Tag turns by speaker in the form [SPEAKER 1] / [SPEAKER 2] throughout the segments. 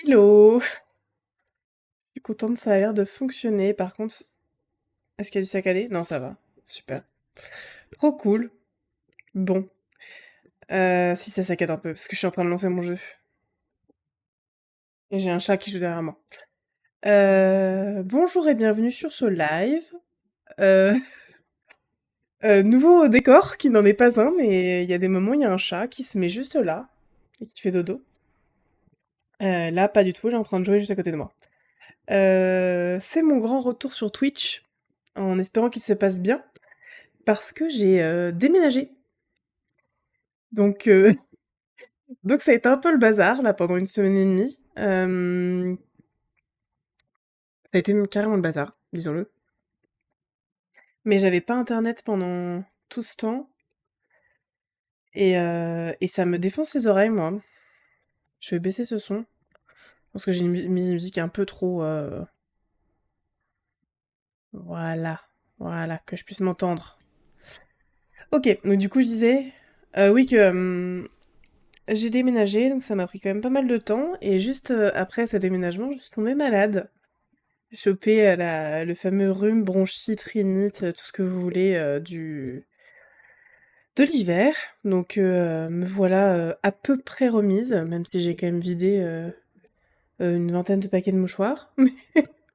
[SPEAKER 1] Hello! Je suis contente, ça a l'air de fonctionner. Par contre, est-ce qu'il y a du saccadé? Non, ça va. Super. Trop cool. Bon. Si ça saccade un peu, parce que je suis en train de lancer mon jeu. Et j'ai un chat qui joue derrière moi. Bonjour et bienvenue sur ce live. Euh, Nouveau décor, qui n'en est pas un, mais il y a des moments, il y a un chat qui se met juste là, et qui fait dodo. Là, pas du tout, il est en train de jouer juste à côté de moi. C'est mon grand retour sur Twitch, en espérant qu'il se passe bien, parce que j'ai déménagé. Donc, donc ça a été un peu le bazar, là, pendant une semaine et demie. Ça a été même carrément le bazar, disons-le. Mais j'avais pas internet pendant tout ce temps, et ça me défonce les oreilles, moi. Je vais baisser ce son, parce que j'ai mis une musique un peu trop... Voilà, voilà, que je puisse m'entendre. Ok, donc du coup je disais, oui que j'ai déménagé, donc ça m'a pris quand même pas mal de temps, et juste après ce déménagement, je suis tombée malade. Choper le fameux rhume, bronchite, rhinite, tout ce que vous voulez de l'hiver. Donc me voilà à peu près remise, même si j'ai quand même vidé une vingtaine de paquets de mouchoirs,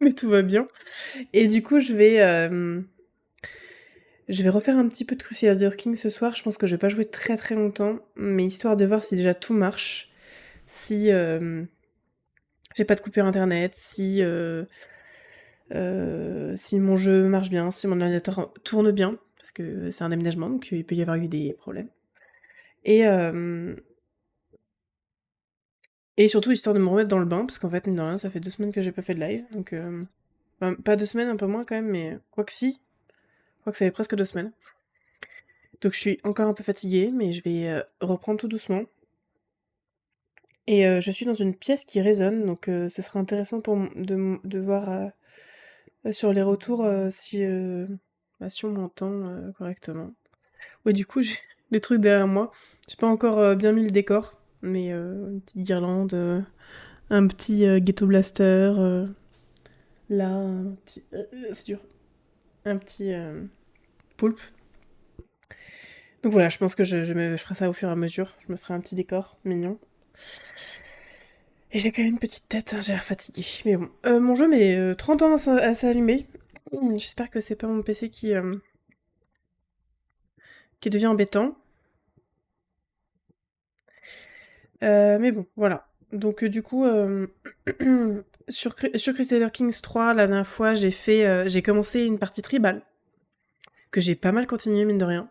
[SPEAKER 1] mais tout va bien. Et du coup, je vais refaire un petit peu de Crusader King ce soir. Je pense que je vais pas jouer très très longtemps, mais histoire de voir si déjà tout marche, si j'ai pas de coupure internet, si mon jeu marche bien, si mon ordinateur tourne bien, parce que c'est un aménagement, donc il peut y avoir eu des problèmes. Et, euh, et surtout, histoire de me remettre dans le bain, parce qu'en fait, mine de rien, ça fait 2 semaines que j'ai pas fait de live, donc... enfin, pas 2 semaines, un peu moins quand même, mais quoique si, je crois que ça fait presque 2 semaines. Donc je suis encore un peu fatiguée, mais je vais reprendre tout doucement. Et je suis dans une pièce qui résonne, donc ce sera intéressant de voir sur les retours si on m'entend correctement. Ouais, du coup, j'ai les trucs derrière moi. J'ai pas encore bien mis le décor, mais une petite guirlande, un petit ghetto blaster, là, un petit... c'est dur. Un petit poulpe. Donc voilà, je pense que je ferai ça au fur et à mesure. Je me ferai un petit décor mignon. Et j'ai quand même une petite tête, hein, j'ai l'air fatiguée. Mais bon. Mon jeu met 30 ans à s'allumer. J'espère que c'est pas mon PC qui devient embêtant. Mais bon, voilà. Donc du coup, sur Crusader Kings 3, la dernière fois, j'ai commencé une partie tribale, que j'ai pas mal continué, mine de rien.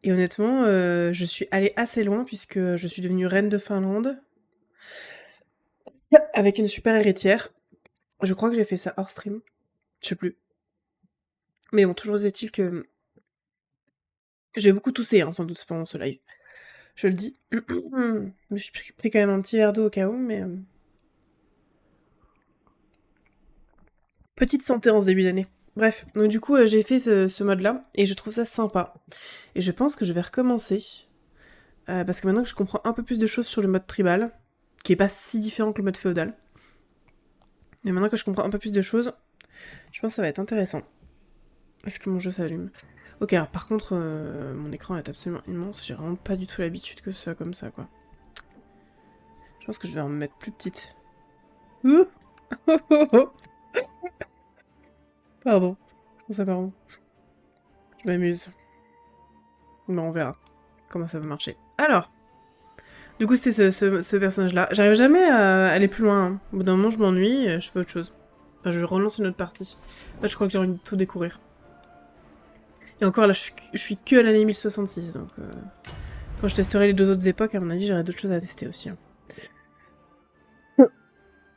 [SPEAKER 1] Et honnêtement, je suis allée assez loin, puisque je suis devenue reine de Finlande, avec une super héritière. Je crois que j'ai fait ça hors stream, je sais plus. Mais bon, toujours est-il que j'ai beaucoup toussé, hein, sans doute, pendant ce live. Je le dis. Je me suis pris quand même un petit verre d'eau au cas où, mais... petite santé en ce début d'année. Bref, donc du coup, j'ai fait ce mode-là, et je trouve ça sympa. Et je pense que je vais recommencer, parce que maintenant que je comprends un peu plus de choses sur le mode tribal, qui est pas si différent que le mode féodal, mais maintenant que je comprends un peu plus de choses, je pense que ça va être intéressant. Est-ce que mon jeu s'allume? Ok, alors par contre, mon écran est absolument immense, j'ai vraiment pas du tout l'habitude que ce soit comme ça, quoi. Je pense que je vais en mettre plus petite. Ouh. Pardon. Ça pardon. Je m'amuse. Mais on verra comment ça va marcher. Alors, du coup, c'était ce personnage-là. J'arrive jamais à aller plus loin, hein. Au bout d'un moment, je m'ennuie et je fais autre chose. Enfin, je relance une autre partie. En fait, je crois que j'ai envie de tout découvrir. Et encore, là, je suis que à l'année 1066, donc... quand je testerai les deux autres époques, à mon avis, j'aurai d'autres choses à tester aussi, hein.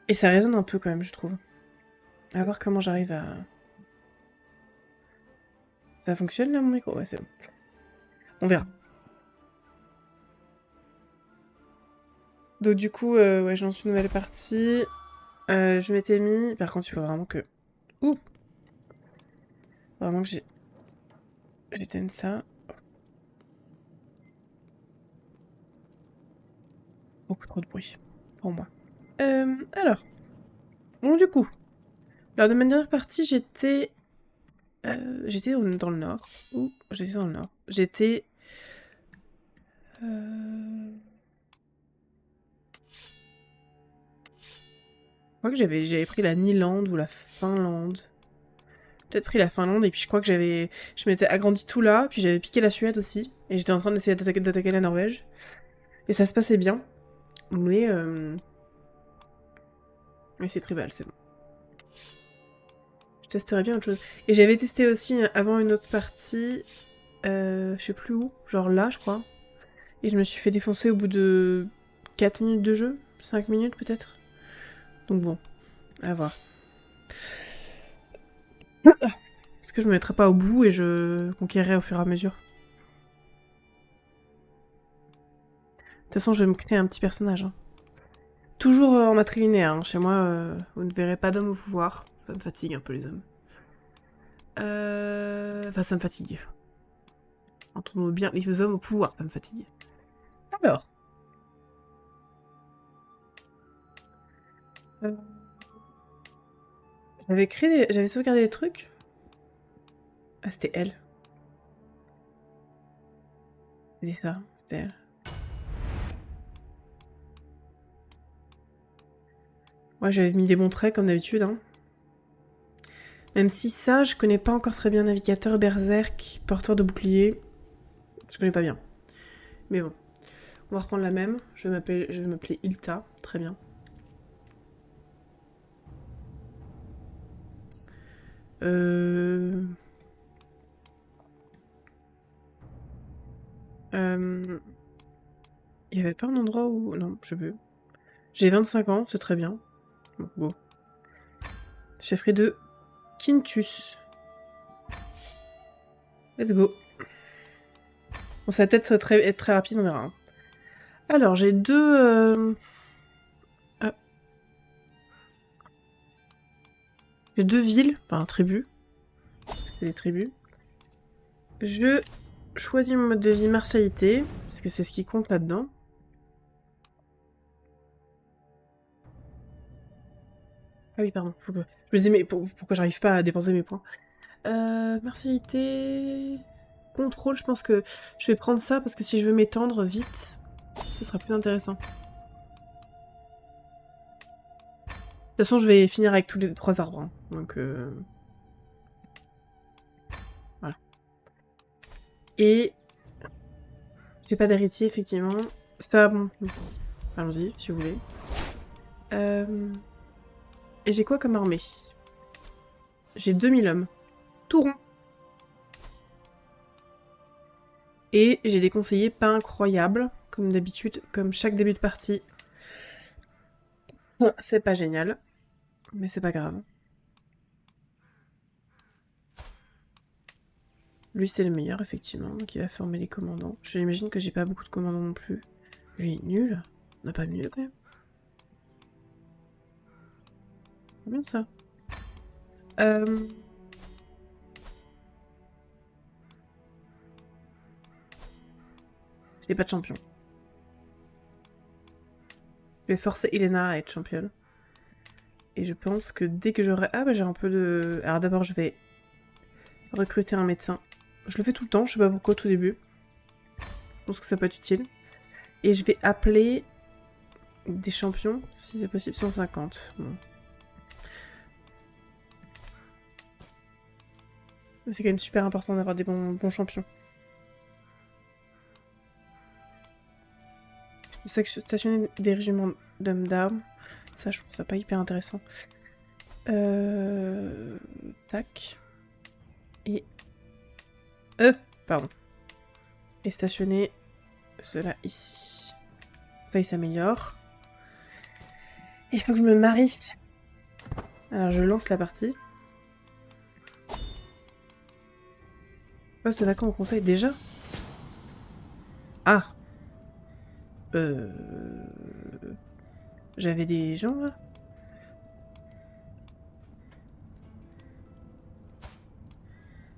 [SPEAKER 1] Et ça résonne un peu, quand même, je trouve. À voir comment j'arrive à... Ça fonctionne, là, mon micro? Ouais, c'est bon. On verra. Donc, du coup, ouais, j'en suis une nouvelle partie. Je m'étais mis... Par contre, il faut vraiment que... Ouh! Vraiment que j'éteigne ça. Beaucoup trop de bruit. Pour moi. Alors. Bon, du coup. Lors de ma dernière partie, j'étais dans le nord. Ouh, j'étais dans le nord. J'étais... Je crois que j'avais pris la Nilande ou la Finlande. Peut-être pris la Finlande, et puis je crois que je m'étais agrandi tout là, puis j'avais piqué la Suède aussi, et j'étais en train d'essayer d'attaquer la Norvège. Et ça se passait bien. Mais c'est tribal, c'est bon. Je testerai bien autre chose. Et j'avais testé aussi avant une autre partie, je sais plus où, genre là je crois. Et je me suis fait défoncer au bout de 4 minutes de jeu, 5 minutes peut-être. Donc bon, à voir. Est-ce que je me mettrai pas au bout et je conquérirai au fur et à mesure? De toute façon, je vais me créer un petit personnage. Hein. Toujours en matrilinéaire. Hein. Chez moi, vous ne verrez pas d'hommes au pouvoir. Ça me fatigue un peu les hommes. Enfin, ça me fatigue. Entendons bien, les hommes au pouvoir, ça me fatigue. Alors. J'avais sauvegardé des trucs. Ah, c'était elle. C'était ça, c'était elle. Moi, j'avais mis des bons traits comme d'habitude. Hein. Même si ça, je connais pas encore très bien navigateur, berserk, porteur de bouclier. Je connais pas bien. Mais bon. On va reprendre la même. Je vais m'appeler Ilta. Très bien. Il y avait pas un endroit où... Non, je veux. J'ai 25 ans, c'est très bien. Bon, go. Chefferie de Quintus. Let's go. Bon, ça va peut-être être très rapide, on verra. Hein. Alors, j'ai deux... Ah. J'ai deux villes, enfin tribus. Parce que c'est des tribus. Je choisis mon mode de vie martialité, parce que c'est ce qui compte là-dedans. Ah oui, pardon, faut que... Je me disais, mais pourquoi j'arrive pas à dépenser mes points? Martialité... Contrôle, je pense que je vais prendre ça, parce que si je veux m'étendre vite, ce sera plus intéressant. De toute façon, je vais finir avec tous les 3 arbres, hein. Donc... Voilà. Et... J'ai pas d'héritier, effectivement. Ça, bon... Allons-y, si vous voulez. Et j'ai quoi comme armée? J'ai 2000 hommes. Tout rond. Et j'ai des conseillers pas incroyables, comme d'habitude, comme chaque début de partie. C'est pas génial, mais c'est pas grave. Lui, c'est le meilleur, effectivement, donc il va former les commandants. J'imagine que j'ai pas beaucoup de commandants non plus. Lui, il est nul. On n'a pas mieux, quand même. C'est bien, ça. J'ai pas de champion. Je vais forcer Elena à être championne. Et je pense que dès que j'aurai... Ah bah j'ai un peu de... Alors d'abord je vais recruter un médecin. Je le fais tout le temps, je sais pas pourquoi au tout début. Je pense que ça peut être utile. Et je vais appeler des champions, si c'est possible, 150. Bon. C'est quand même super important d'avoir des bons champions. Stationner des régiments d'hommes d'armes. Ça, je trouve ça pas hyper intéressant. Tac. Et... pardon. Et stationner cela ici. Ça, il s'améliore. Il faut que je me marie. Alors, je lance la partie. Poste vacant au conseil déjà? Ah. J'avais des gens, là?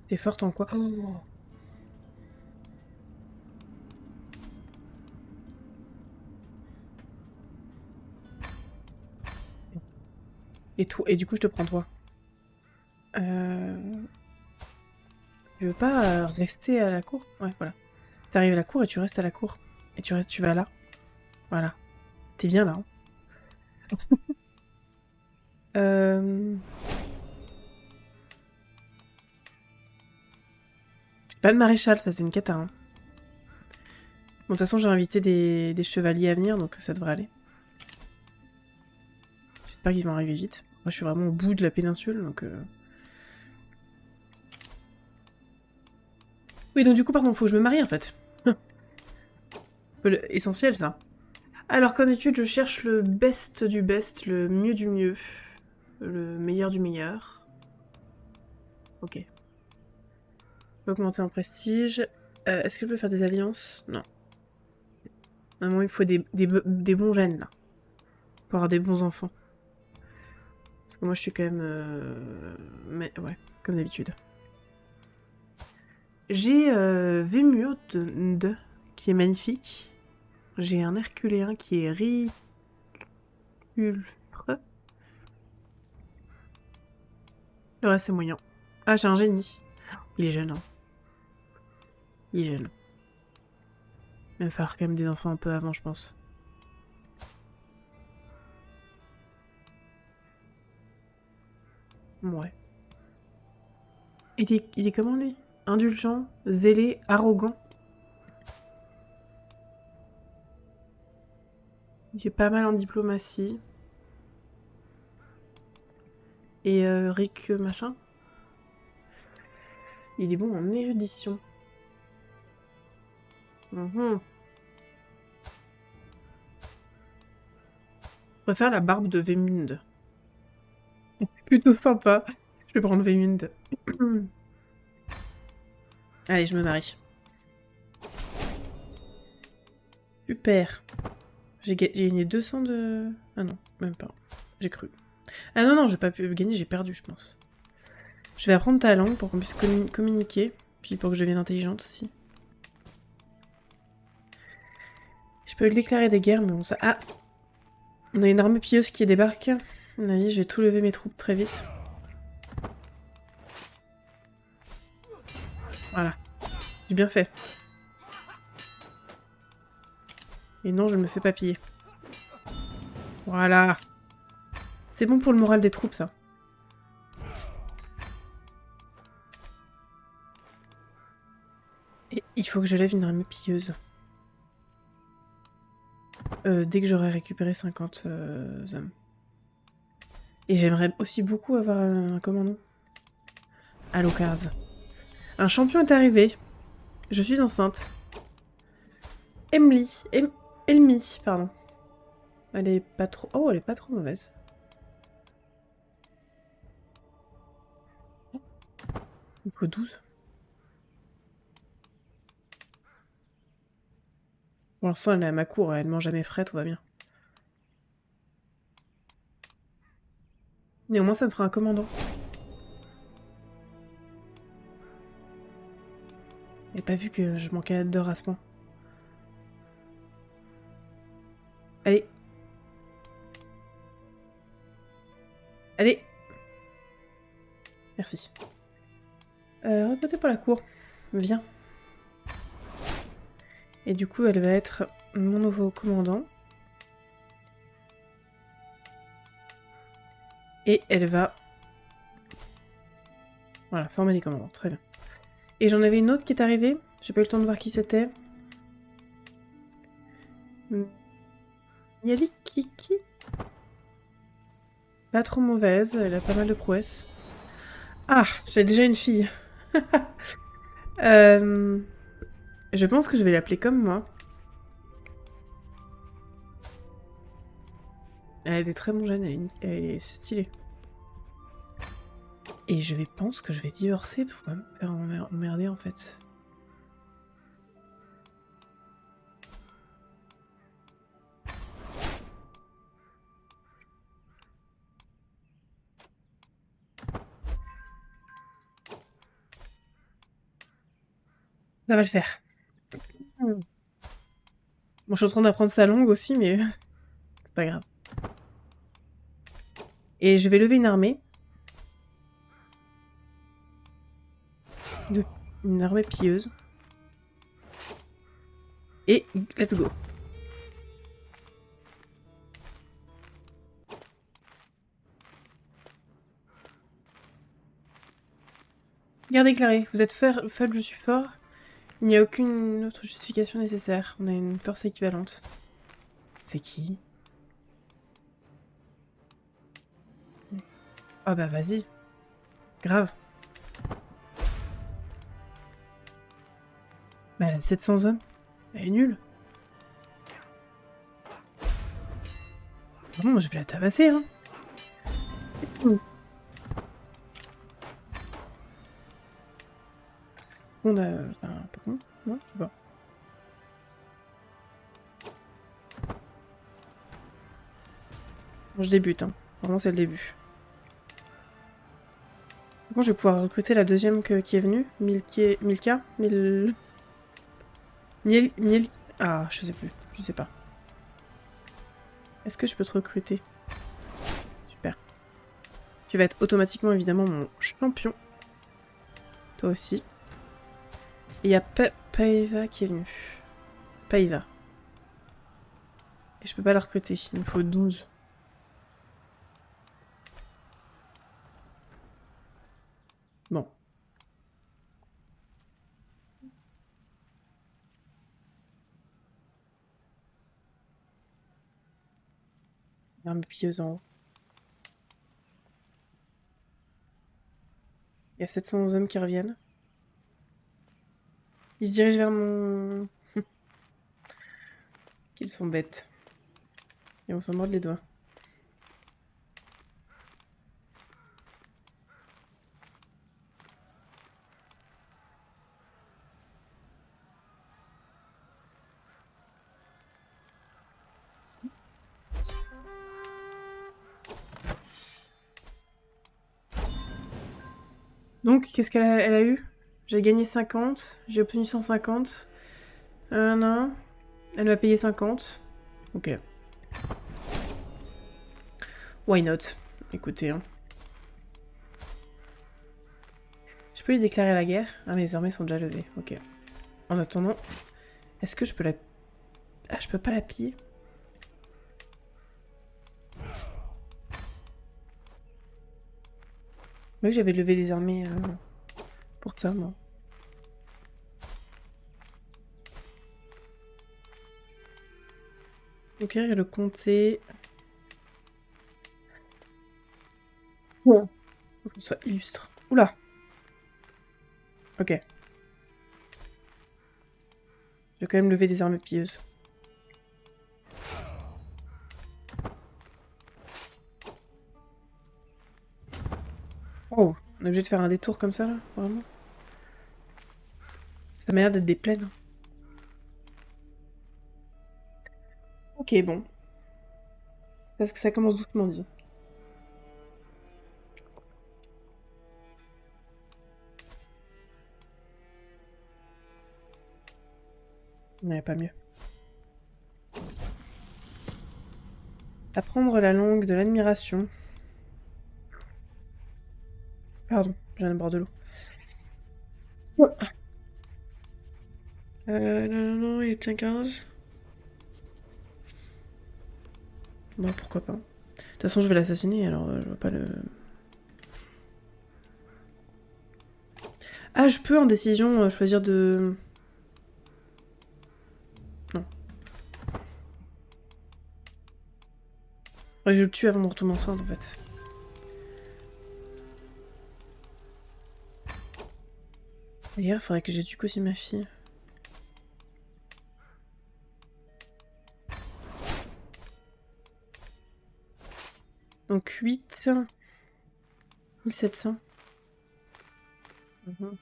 [SPEAKER 1] T'es forte en quoi? Oh. Et du coup, je te prends toi. Tu veux pas rester à la cour? Ouais, voilà. T'arrives à la cour et tu restes à la cour. Et tu vas là. Voilà. T'es bien là. Hein. Pas le maréchal, ça c'est une cata. Hein. Bon, de toute façon, j'ai invité des chevaliers à venir, donc ça devrait aller. J'espère qu'ils vont arriver vite. Moi, je suis vraiment au bout de la péninsule, donc... Oui, donc du coup, pardon, faut que je me marie, en fait. Essentiel, ça. Alors, comme d'habitude, je cherche le best du best, le mieux du mieux. Le meilleur du meilleur. Ok. Augmenter en prestige. Est-ce que je peux faire des alliances? Non. Normalement, il faut des bons gènes, là. Pour avoir des bons enfants. Parce que moi, je suis quand même... Mais ouais, comme d'habitude. J'ai Vémurde, qui est magnifique. J'ai un Herculéen qui est Riculfre. Le reste, c'est moyen. Ah, j'ai un génie. Il est jeune, hein. Il est jeune. Il va falloir quand même des enfants un peu avant, je pense. Ouais. Il est comment, lui? Indulgent, zélé, arrogant. Il est pas mal en diplomatie. Et Rick machin. Il est bon en érudition. Je préfère la barbe de Vémunde. Plutôt sympa. Je vais prendre Vémunde. Allez, je me marie. Super. J'ai gagné 200 de... Ah non, même pas. J'ai cru. Ah non, non, j'ai pas pu gagner, j'ai perdu, je pense. Je vais apprendre ta langue pour qu'on puisse communiquer. Puis pour que je devienne intelligente aussi. Je peux déclarer des guerres, mais bon, ça... Ah! On a une armée pilleuse qui débarque. À mon avis, je vais tout lever mes troupes très vite. Voilà. J'ai bien fait. Et non, je ne me fais pas piller. Voilà. C'est bon pour le moral des troupes, ça. Et il faut que je lève une armée pilleuse. Dès que j'aurai récupéré 50 hommes. Et j'aimerais aussi beaucoup avoir un commandant. À l'occasion. Un champion est arrivé. Je suis enceinte. Elmi, pardon. Elle est pas trop... Oh, elle est pas trop mauvaise. Il faut 12. Pour l'instant, elle est à ma cour, elle mange à mes frais, tout va bien. Mais au moins, ça me fera un commandant. J'ai pas vu que je manquais d'heures à ce point. Allez. Allez. Merci. Recrutez pour la cour. Viens. Et du coup, elle va être mon nouveau commandant. Et elle va... Voilà, former les commandants. Très bien. Et j'en avais une autre qui est arrivée. J'ai pas eu le temps de voir qui c'était. Yali Kiki. Pas trop mauvaise, elle a pas mal de prouesses. Ah, j'ai déjà une fille. Je pense que je vais l'appeler comme moi. Elle a des très bons gènes, elle est stylée. Et pense que je vais divorcer pour pas me faire emmerder en fait. Ça va le faire. Bon, je suis en train d'apprendre sa langue aussi, mais c'est pas grave. Et je vais lever une armée. Une armée pilleuse. Et let's go. Guerre déclarée. Vous êtes faible, je suis fort. Il n'y a aucune autre justification nécessaire. On a une force équivalente. C'est qui? Ah bah vas-y. Grave. Bah elle a 700 hommes. Elle est nulle. Bon, je vais la tabasser, hein. On a... un peu con. Non, je sais pas. Bon, je débute, hein. Vraiment, c'est le début. Bon, je vais pouvoir recruter la deuxième qui est venue. Milka. Ah, je sais plus. Je sais pas. Est-ce que je peux te recruter? Super. Tu vas être automatiquement, évidemment, mon champion. Toi aussi. Et il y a Paiva qui est venue. Paiva. Et je peux pas la recruter. Il me faut 12. Bon. Arme pilleuse en haut. Il y a 711 hommes qui reviennent. Ils se dirigent vers mon... Qu'ils sont bêtes. Et on s'en mord les doigts. Donc, qu'est-ce elle a eu? J'ai gagné 50, j'ai obtenu 150. Non. Elle m'a payé 50. Ok. Why not? Écoutez, hein. Je peux lui déclarer la guerre? Ah, mes armées sont déjà levées. Ok. En attendant, est-ce que je peux la... Ah, je peux pas la piller? Oui, j'avais levé des armées pour ça, moi. Conquérir le comté. Bon. Faut que ce soit illustre. Oula! Ok. Je vais quand même lever des armées pilleuses. Oh, on est obligé de faire un détour comme ça, là? Vraiment? Ça m'a l'air d'être des plaines. Ok, bon. Parce que ça commence doucement, dit. Il n'y avait pas mieux. Apprendre la langue de l'admiration. Pardon, j'ai un bord de l'eau. Oh. Non, il tient 15. Bon, pourquoi pas. De toute façon, je vais l'assassiner, alors je vois pas le... Ah, je peux en décision choisir de... Non. Faudrait que je le tue avant de retomber enceinte, en fait. D'ailleurs, faudrait que j'éduque aussi ma fille. Donc 8... 1700. Mhm.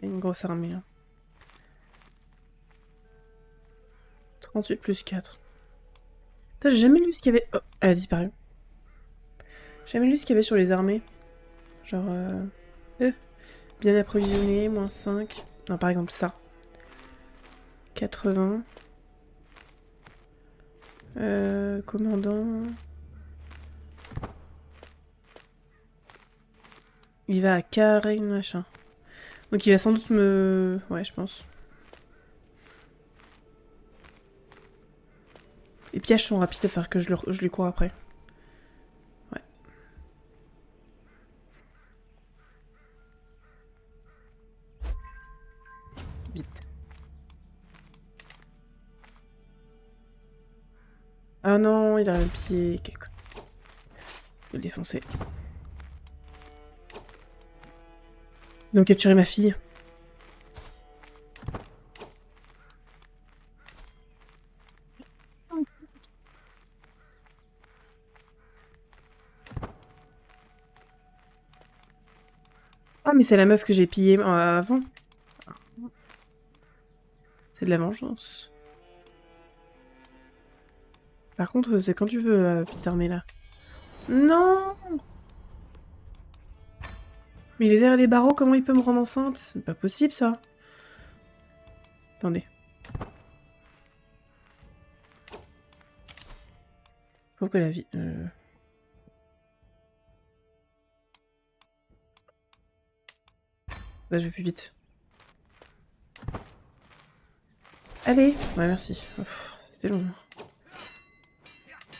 [SPEAKER 1] Une grosse armée. Hein. 38 plus 4. Putain, j'ai jamais lu ce qu'il y avait... Oh, elle a disparu. J'ai jamais lu ce qu'il y avait sur les armées. Genre... Bien approvisionné, moins 5. Non, par exemple ça. 80. Commandant. Il va à carré, machin. Donc il va sans doute me... Ouais, je pense. Les pièges sont rapides à faire que je lui cours après. Ouais. Vite. Ah non, il a un pied. Je vais le défoncer. Ils ont capturé ma fille. Ah, mais c'est la meuf que j'ai pillée avant. C'est de la vengeance. Par contre, c'est quand tu veux, petite armée là. Non! Mais il est derrière les barreaux, comment il peut me rendre enceinte? C'est pas possible ça. Attendez. Pourquoi la vie... Là, je vais plus vite. Allez! Ouais, merci. C'était long.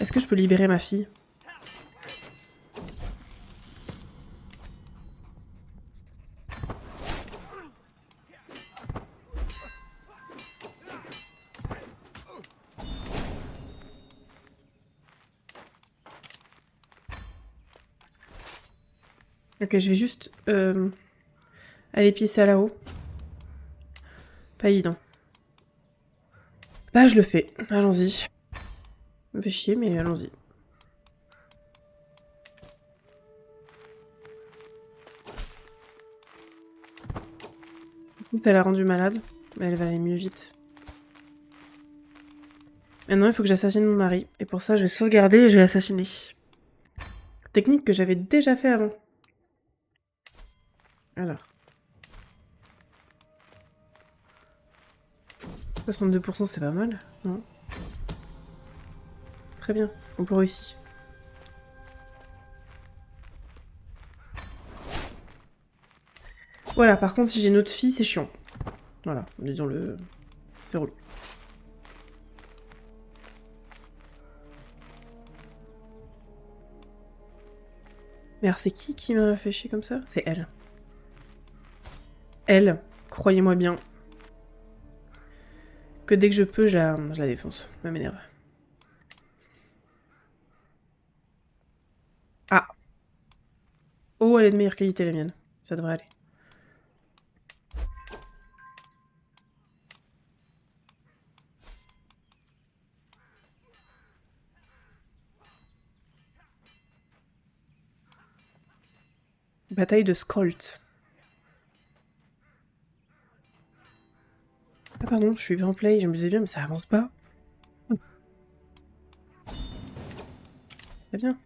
[SPEAKER 1] Est-ce que je peux libérer ma fille? Ok, je vais juste aller pied ça là-haut. Pas évident. Bah, je le fais. Allons-y. Ça me fait chier, mais allons-y. Elle l'a rendue malade, mais elle va aller mieux vite. Maintenant, il faut que j'assassine mon mari. Et pour ça, je vais sauvegarder et je vais assassiner. Technique que j'avais déjà fait avant. Alors. 62%, c'est pas mal, non? Très bien, on peut réussir. Voilà, par contre, si j'ai une autre fille, c'est chiant. Voilà, disons-le. C'est relou. Mais alors, c'est qui m'a fait chier comme ça? C'est elle. Elle, croyez-moi bien, que dès que je peux, je la défonce. Ça m'énerve. Ah! Oh, elle est de meilleure qualité, la mienne. Ça devrait aller. Bataille de Skolt. Ah pardon, je suis en play, je me disais bien, mais ça avance pas. Très bien.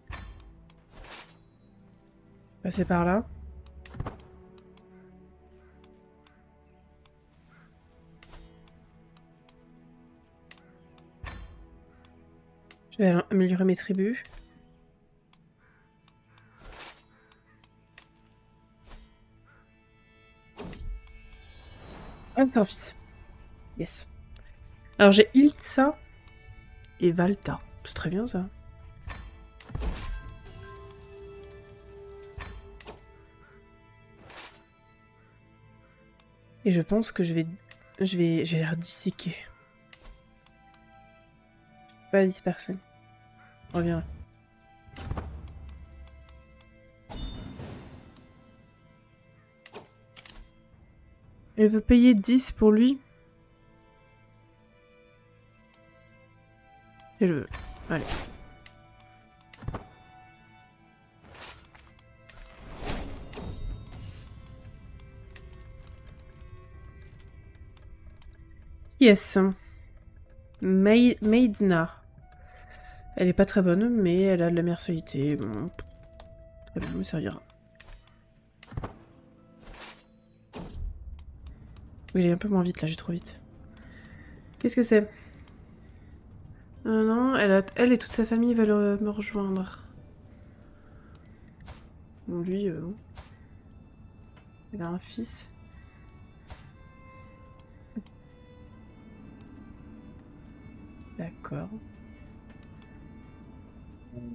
[SPEAKER 1] Passer par là. Je vais améliorer mes tribus. Un service. Yes. Alors j'ai Iltsa et Valta. C'est très bien ça. Et je pense que je vais la disséquer. Je peux pas la disperser. Reviens. Elle veut payer 10 pour lui. Et je veux. Allez. Yes. Maidna. Elle est pas très bonne, mais elle a de la mercialité. Bon. Très bien, elle me servira. Oui, j'ai un peu moins vite là, j'ai trop vite. Qu'est-ce que c'est? Non, elle et toute sa famille veulent me rejoindre. Bon, lui, bon. Il a un fils. D'accord.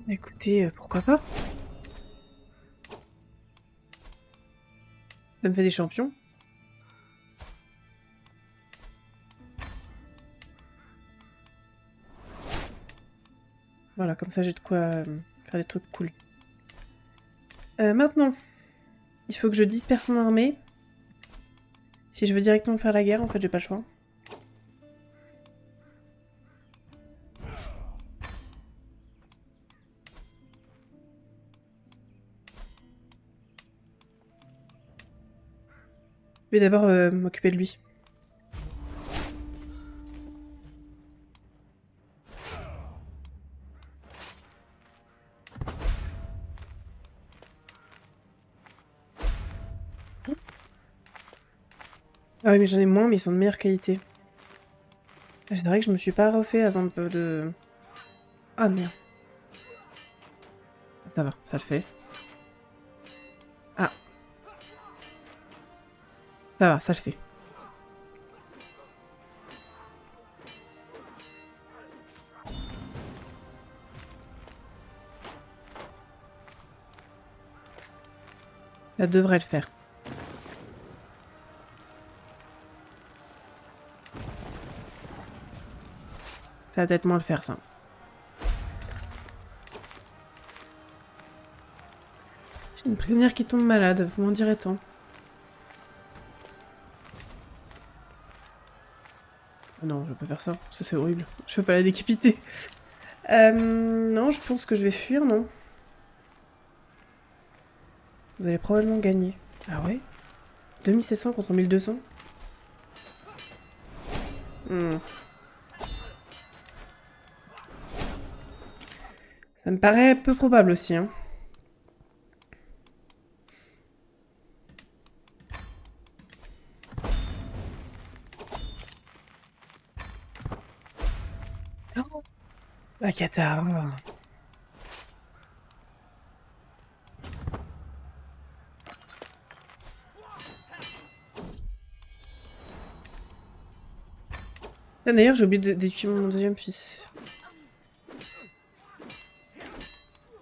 [SPEAKER 1] Écoutez, pourquoi pas? Ça me fait des champions. Voilà, comme ça j'ai de quoi faire des trucs cool. Maintenant, il faut que je disperse mon armée. Si je veux directement faire la guerre, en fait, j'ai pas le choix. Je vais d'abord m'occuper de lui. Ah oui, mais j'en ai moins, mais ils sont de meilleure qualité. C'est vrai que je me suis pas refait avant de... Ah merde. Ça va, ça le fait. Ah. Ça va, ça le fait. Ça devrait le faire. Ça va peut-être moins le faire, ça. J'ai une prisonnière qui tombe malade, vous m'en direz tant. Non, je peux pas faire ça. Ça, c'est horrible. Je peux pas la décapiter. Non, je pense que je vais fuir, non? Vous allez probablement gagner. Ah ouais? 2700 contre 1200? Ça me paraît peu probable aussi, hein. Oh, la cata. Ah, d'ailleurs, j'ai oublié d'éduquer mon deuxième fils.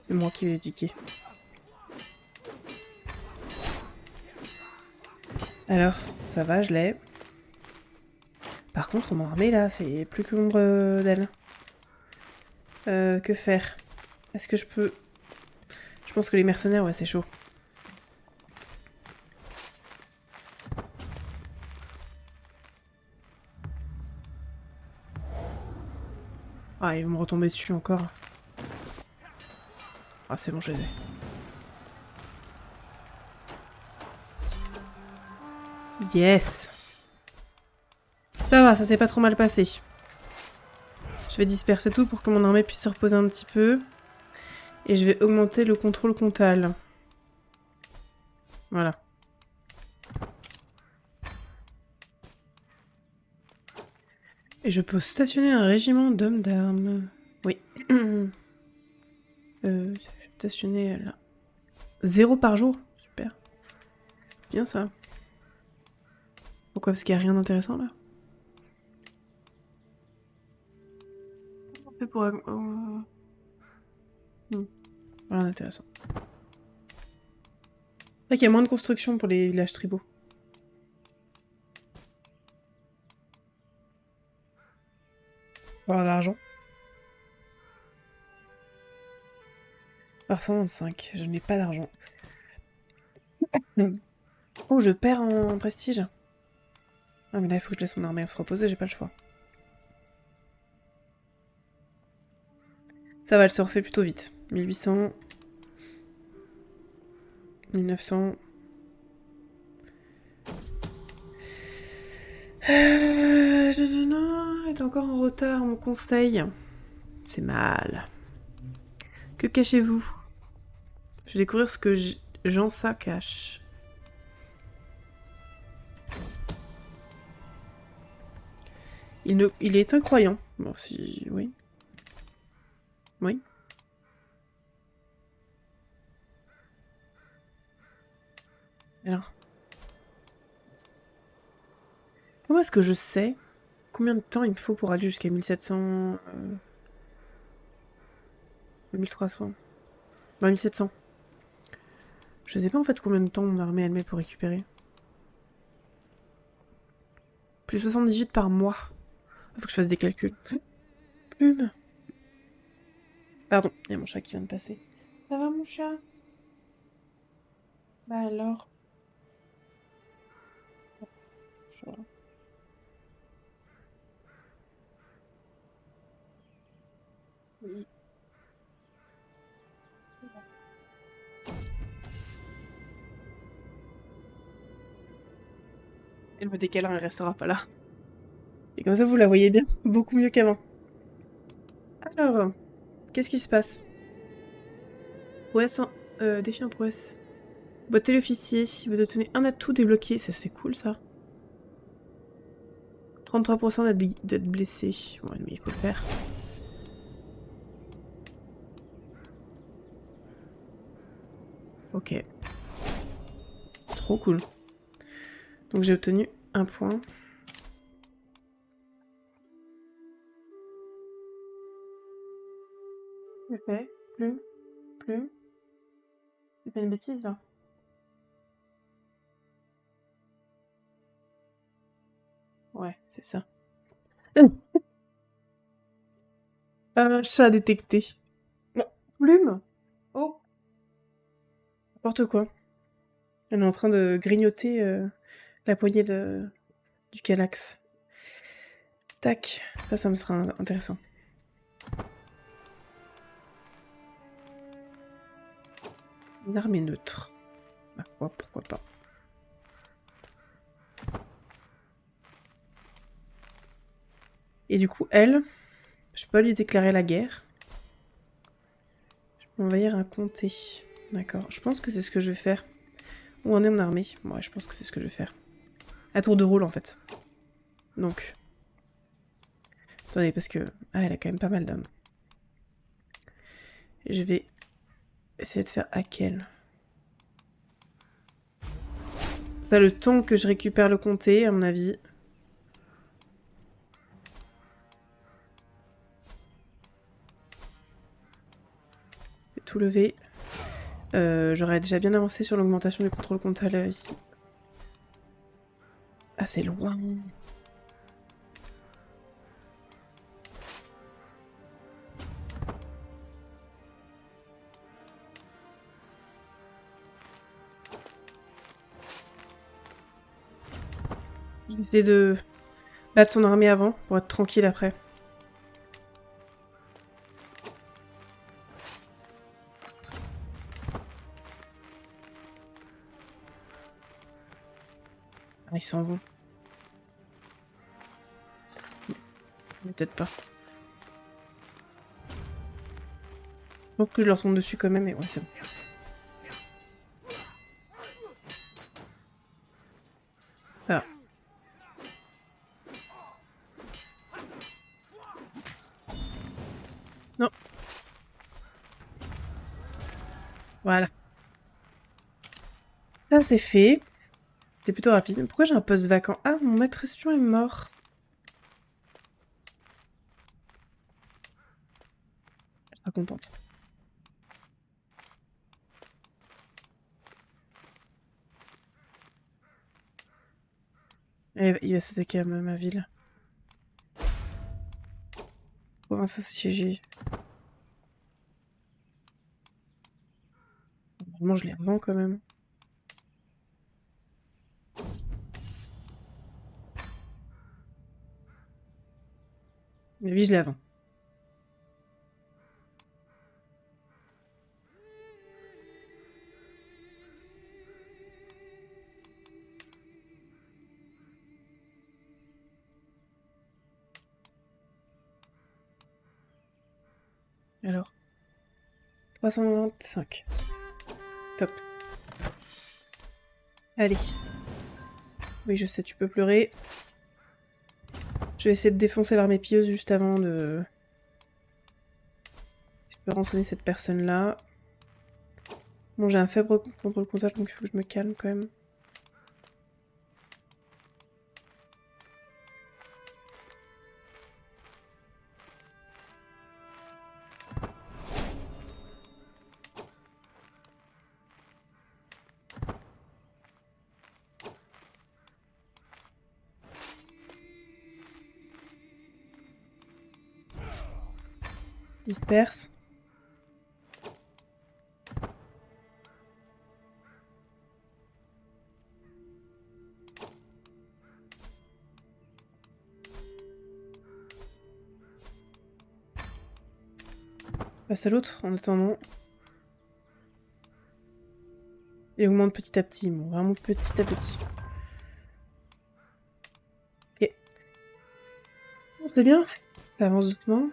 [SPEAKER 1] C'est moi qui l'ai éduqué. Alors, ça va, je l'ai. Par contre, mon armée, là, c'est plus que l'ombre d'elle. Que faire? Est-ce que je peux... Je pense que les mercenaires, ouais, c'est chaud. Ah, ils vont me retomber dessus encore. Ah, c'est bon, je les ai. Yes! Ça va, ça s'est pas trop mal passé. Je vais disperser tout pour que mon armée puisse se reposer un petit peu. Et je vais augmenter le contrôle comtal. Voilà. Et je peux stationner un régiment d'hommes d'armes. Oui. Je vais stationner là. 0 par jour? Super. Bien ça. Pourquoi? Parce qu'il n'y a rien d'intéressant là? On fait pour... Rien d'intéressant. C'est vrai qu'il y a moins de construction pour les villages tribaux. Pour avoir de l'argent. Par 125, je n'ai pas d'argent. Oh, je perds en prestige. Ah mais là il faut que je laisse mon armée se reposer, j'ai pas le choix. Ça va, elle se refait plutôt vite. 1800... 1900... Elle est encore en retard, on me conseille. C'est mal. Que cachez-vous? Je vais découvrir ce que Jansa cache. Il est incroyant. Bon, si... Oui. Oui. Alors... Comment est-ce que je sais combien de temps il me faut pour aller jusqu'à 1700... 1300... Non, 1700. Je sais pas en fait combien de temps mon armée elle met pour récupérer. Plus 78 par mois. Faut que je fasse des calculs. Plume. Pardon, il y a mon chat qui vient de passer. Ça va mon chat? Bah alors. Chat. Oui. Elle me décalera, elle restera pas là. Et comme ça vous la voyez bien, beaucoup mieux qu'avant. Alors, qu'est-ce qui se passe? Prouesse en... défi en prouesse. Boîtier l'officier, vous obtenez un atout débloqué, ça c'est cool ça. 33% d'être blessé. Ouais, mais il faut le faire. Ok. Trop cool. Donc j'ai obtenu un point. J'ai fait. Plus. J'ai fait une bêtise là. Ouais, c'est ça. Un chat détecté. Non, plume. Oh. N'importe quoi. Elle est en train de grignoter la poignée du Calax. Tac. Ça me sera intéressant. Une armée neutre. Bah, pourquoi pas. Et du coup, elle, je peux lui déclarer la guerre. Je peux envahir un comté. D'accord. Je pense que c'est ce que je vais faire. Où en est mon armée? Ouais, je pense que c'est ce que je vais faire. À tour de rôle, en fait. Donc. Attendez, parce que... Ah, elle a quand même pas mal d'hommes. Je vais essayer de faire Akel. T'as le temps que je récupère le comté, à mon avis. Je vais tout lever. J'aurais déjà bien avancé sur l'augmentation du contrôle comptable ici. Ah, c'est loin. Je vais essayer de battre son armée avant, pour être tranquille après. Ah, ils s'en vont. Mais peut-être pas. Donc que je leur tombe dessus quand même, mais ouais, c'est bon. Ah. Non. Voilà. Ça, c'est fait. C'était plutôt rapide. Pourquoi j'ai un poste vacant? Ah, mon maître espion est mort. Je suis pas contente. Et il va s'attaquer à ma ville. Province assiégée. Normalement, je les revends quand même. Mais oui, je les vends. Alors. 325. Top. Allez. Oui, je sais, tu peux pleurer. Je vais essayer de défoncer l'armée pilleuse juste avant de... Je peux rançonner cette personne-là. Bon, j'ai un faible contrôle comptable, donc il faut que je me calme quand même. Disperse. Passe à l'autre en attendant. Et augmente petit à petit, bon, vraiment petit à petit. Ok. Bon, c'est bien. Ça avance doucement.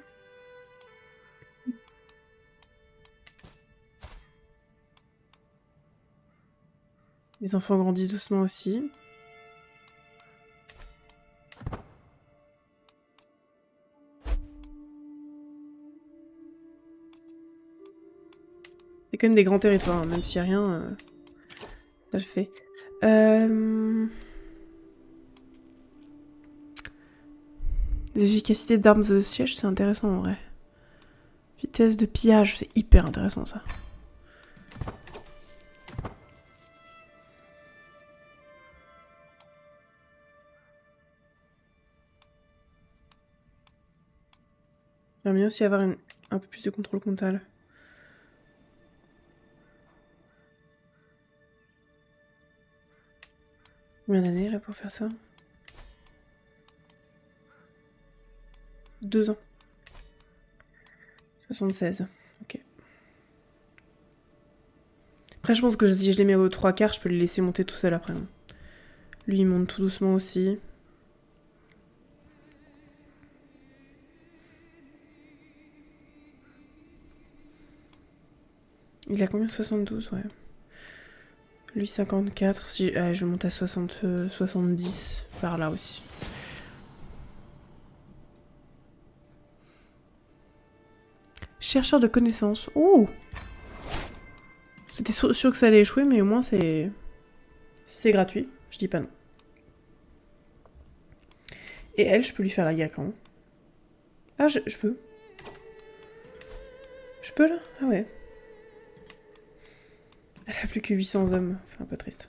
[SPEAKER 1] Les enfants grandissent doucement aussi. C'est quand même des grands territoires, hein, même s'il n'y a rien, ça le fait. Les efficacités d'armes de siège, c'est intéressant en vrai. Vitesse de pillage, c'est hyper intéressant ça. J'aimerais bien aussi avoir un peu plus de contrôle comptable. Combien d'années là pour faire ça? 2 ans. 76. Ok. Après, je pense que si je les mets aux 3/4, je peux les laisser monter tout seul après. Lui, il monte tout doucement aussi. Il a combien? 72, ouais. Lui, 54. Si, je monte à 70 par là aussi. Chercheur de connaissances. Oh! C'était sûr que ça allait échouer, mais au moins c'est gratuit. Je dis pas non. Et elle, je peux lui faire la guerre quand? Ah, je peux. Je peux là? Ah ouais. Elle a plus que 800 hommes, c'est un peu triste.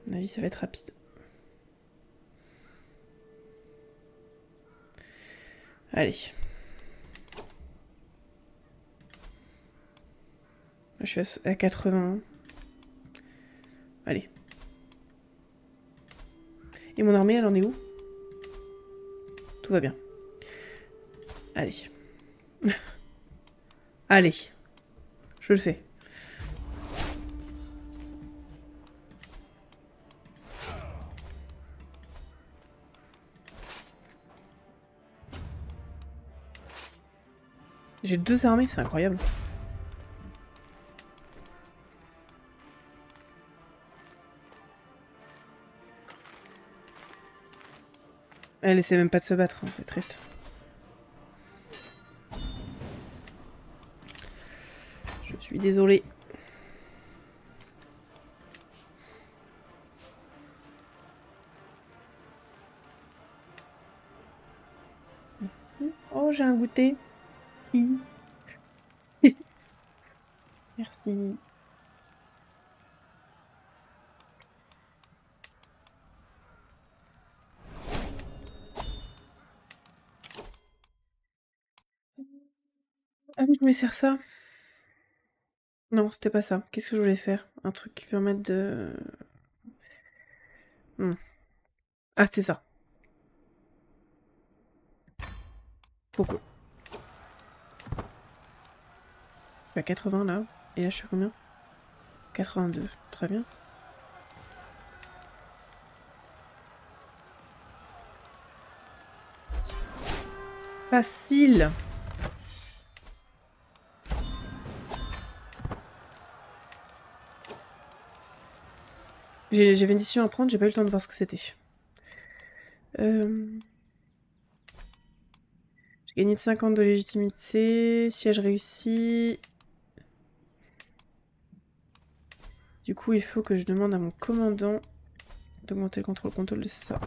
[SPEAKER 1] À mon avis, ça va être rapide. Allez. Je suis à 80. Allez. Et mon armée, elle en est où? Tout va bien. Allez. Allez. Je le fais. J'ai 2 armées, c'est incroyable. Elle essaie même pas de se battre, hein, c'est triste. Je suis désolée. Oh, j'ai un goûter. Qui? Merci. Ah oui, je voulais faire ça. Non, c'était pas ça. Qu'est-ce que je voulais faire? Un truc qui permette de... Ah, c'est ça. Pourquoi? Je suis à 80 là. Et là, je suis à combien? 82. Très bien. Facile. J'avais une décision à prendre, j'ai pas eu le temps de voir ce que c'était. J'ai gagné de 50 de légitimité. Siège réussi. Du coup, il faut que je demande à mon commandant d'augmenter le contrôle de ça.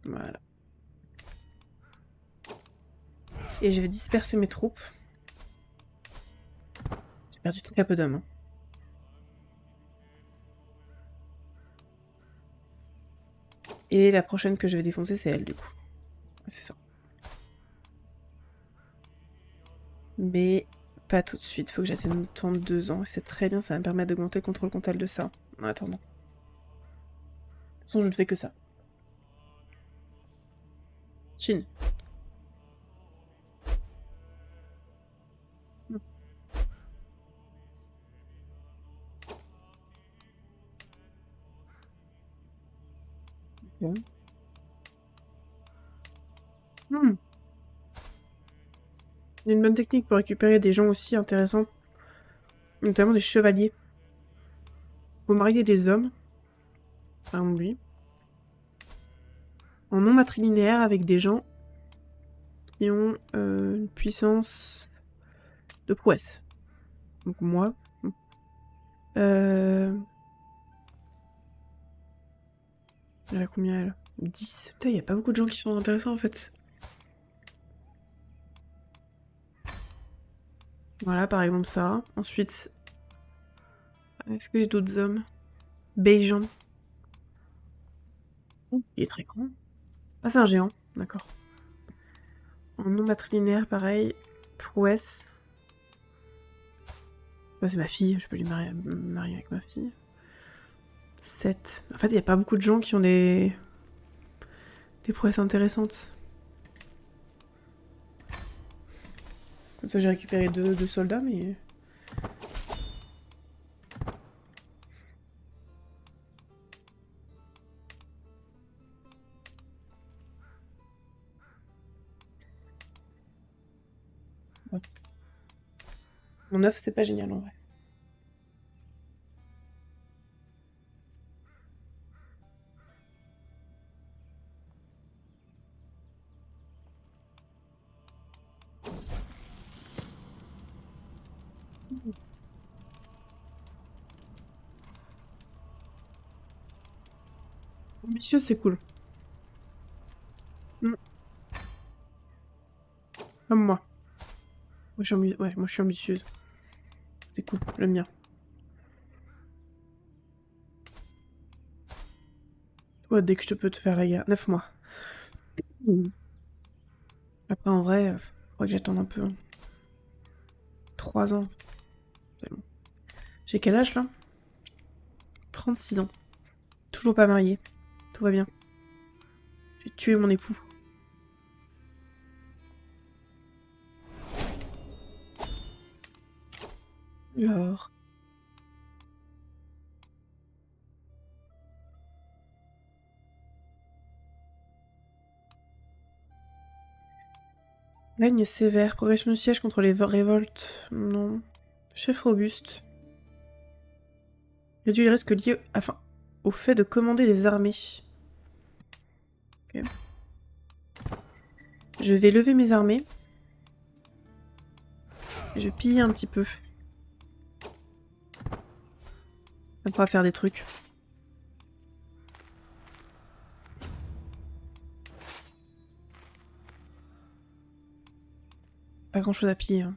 [SPEAKER 1] Voilà. Et je vais disperser mes troupes. J'ai perdu très peu d'hommes. Hein. Et la prochaine que je vais défoncer, c'est elle, du coup. C'est ça. Mais pas tout de suite. Faut que j'atteigne le temps de 2 ans. Et c'est très bien, ça va me permettre d'augmenter le contrôle comptable de ça. En attendant. De toute façon, je ne fais que ça. Chine. Ok. Hmm. Il y a une bonne technique pour récupérer des gens aussi intéressants. Notamment des chevaliers. Faut marier des hommes. Par exemple lui. En non matrilinéaire avec des gens qui ont une puissance de prouesse. Donc moi. Elle a combien elle? 10. Putain, y a pas beaucoup de gens qui sont intéressants en fait. Voilà, par exemple ça. Ensuite, est-ce que j'ai d'autres hommes? Beijan. Oh, il est très grand. Ah, c'est un géant, d'accord. En non matrilinéaire, pareil. Prouesse. Ça, c'est ma fille, je peux lui marier avec ma fille. 7. En fait, il n'y a pas beaucoup de gens qui ont des prouesses intéressantes. Comme ça, j'ai récupéré deux soldats, mais... Ouais. Mon œuf, c'est pas génial, en vrai. Ambitieux, c'est cool. Mm. Comme moi. Ouais, moi, je suis ambitieuse. C'est cool, j'aime bien. Toi, dès que je te peux te faire la guerre. 9 mois. Mm. Après, en vrai, faudrait que j'attende un peu. Hein. 3 ans. C'est bon. J'ai quel âge, là? 36 ans. Toujours pas mariée. Tout va bien. J'ai tué mon époux. Alors... Règne sévère. Progression du siège contre les révoltes. Non. Chef robuste. Réduit les risques liés au fait de commander des armées. Ok. Je vais lever mes armées. Et je pille un petit peu. On pourra faire des trucs. Pas grand chose à piller. Hein.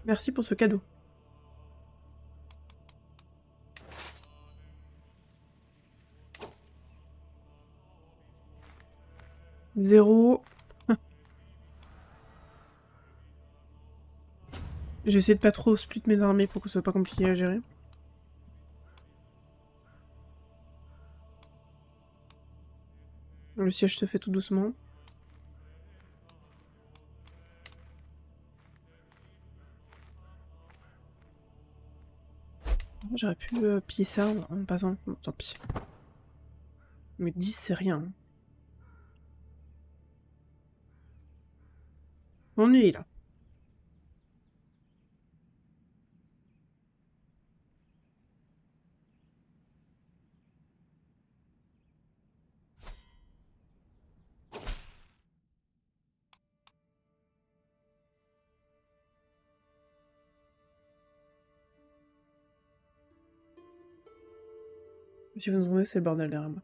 [SPEAKER 1] Merci pour ce cadeau. 0. J'essaie de pas trop split mes armées pour que ce soit pas compliqué à gérer. Le siège se fait tout doucement. J'aurais pu piller ça en passant. Bon, tant pis. Mais 10, c'est rien. M'ennuie là. Si vous vous demandez, c'est le bordel derrière moi.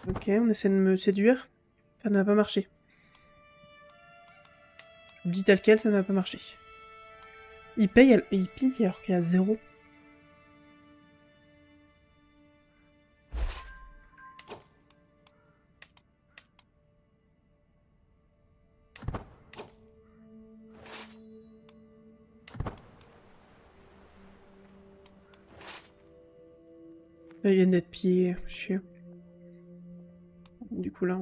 [SPEAKER 1] Ok, on essaie de me séduire. Ça n'a pas marché. Je vous le dis tel quel, ça n'a pas marché. Il paye, il pille alors qu'il y a 0. Là, ils viennent d'être pillés, chier. Du coup là...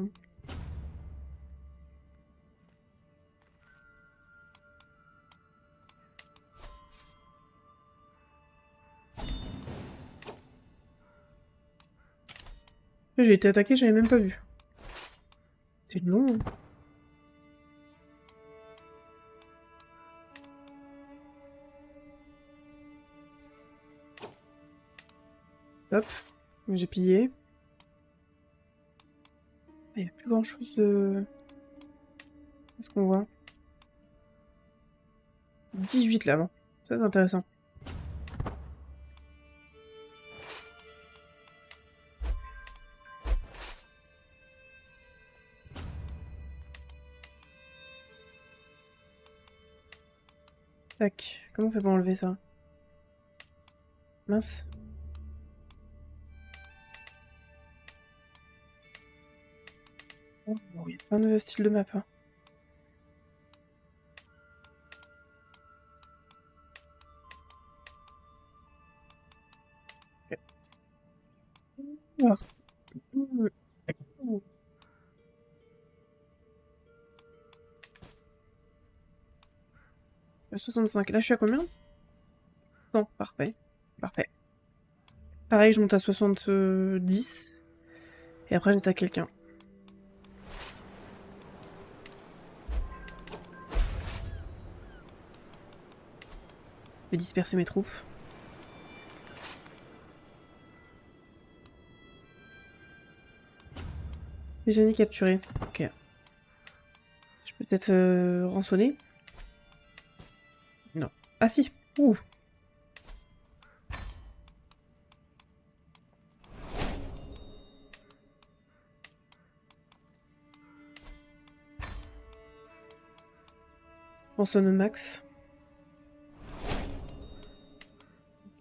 [SPEAKER 1] J'ai été attaqué, j'avais même pas vu. C'est long, hein. Hop, j'ai pillé. Il n'y a plus grand chose de... Qu'est-ce qu'on voit? 18 là-bas. Ça, c'est intéressant. Tac. Comment on fait pour enlever ça? Mince. Oh, il y a plein de styles de map. Hein. Ok. Alors. 65. Là, je suis à combien? Non, parfait. Parfait. Pareil, je monte à 70. Et après, j'attaque quelqu'un. Je vais disperser mes troupes. Prisonnier capturé. Ok. Je peux peut-être rançonner? Non. Ah si. Ouh. Rançonne max.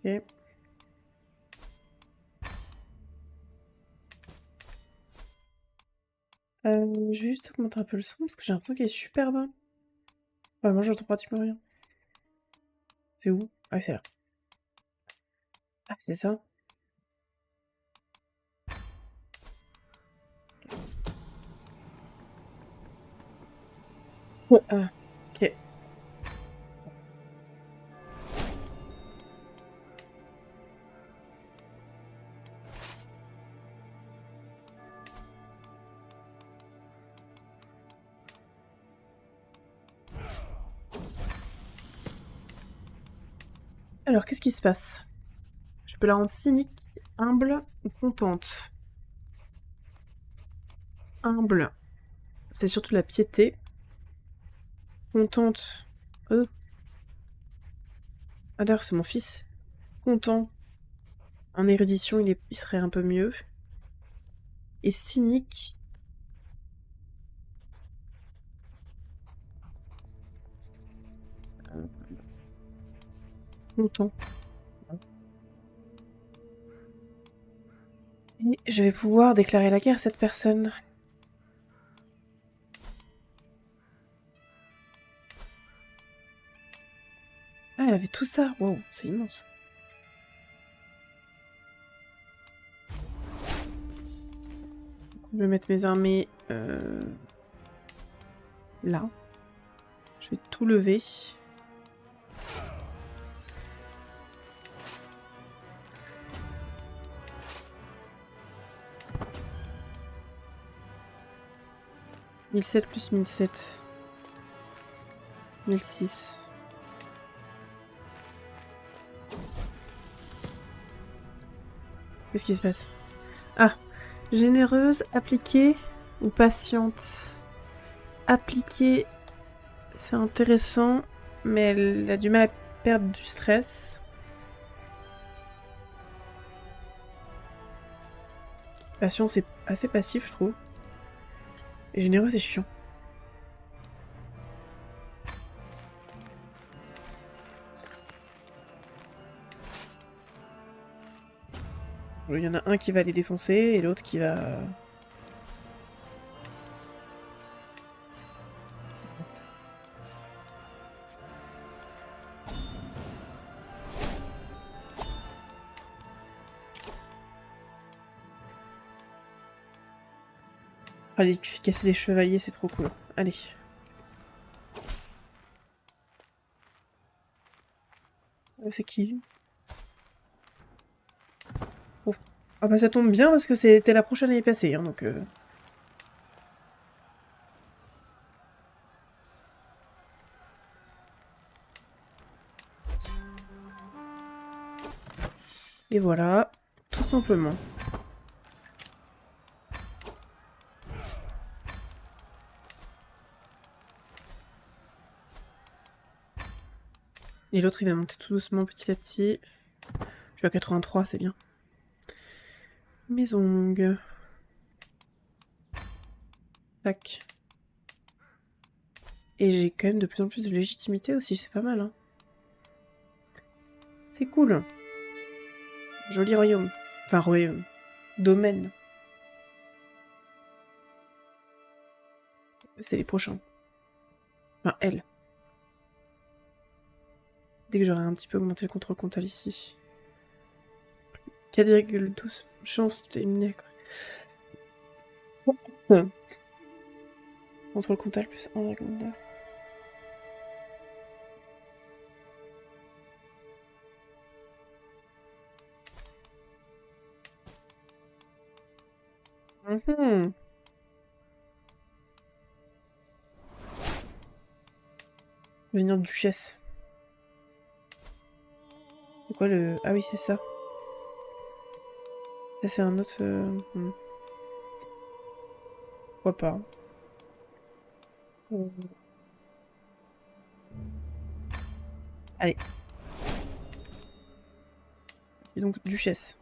[SPEAKER 1] Ok. Je vais juste augmenter un peu le son parce que j'ai l'impression qu'il est super bas. Ouais, moi j'entends pratiquement rien. C'est où? Ah, c'est là. Ah, c'est ça. Ah, ok. Alors, qu'est-ce qui se passe? Je peux la rendre cynique, humble ou contente? Humble, c'est surtout la piété. Contente. Ah, d'ailleurs, c'est mon fils. Content. En érudition, il serait un peu mieux. Et cynique. Content. Et je vais pouvoir déclarer la guerre à cette personne. Ah, elle avait tout ça. Wow, c'est immense. Je vais mettre mes armées là. Je vais tout lever. « 1007 plus 1007. 1006. Qu'est-ce qui se passe? Ah! Généreuse, appliquée ou patiente? Appliquée, c'est intéressant, mais elle a du mal à perdre du stress. Patient, c'est assez passif, je trouve. Et généreux, c'est chiant. Il y en a un qui va les défoncer et l'autre qui va... Allez, casser des chevaliers, c'est trop cool. Allez. C'est qui? Oh. Ah bah ça tombe bien parce que c'était la prochaine année passée, hein, donc... Et voilà, tout simplement. Et l'autre, il va monter tout doucement, petit à petit. Je suis à 83, c'est bien. Mes ongles. Tac. Et j'ai quand même de plus en plus de légitimité aussi, c'est pas mal, hein. C'est cool. Joli royaume. Enfin, royaume. Domaine. C'est les prochains. Enfin, elle. Dès que j'aurai un petit peu augmenté le contrôle comptable ici. 4,12 chance d'éliminer. Contrôle comptable plus 1,9. Devenir duchesse. C'est quoi le... Ah oui, c'est ça. Ça, c'est un autre... Pourquoi pas. Allez. Et donc, duchesse.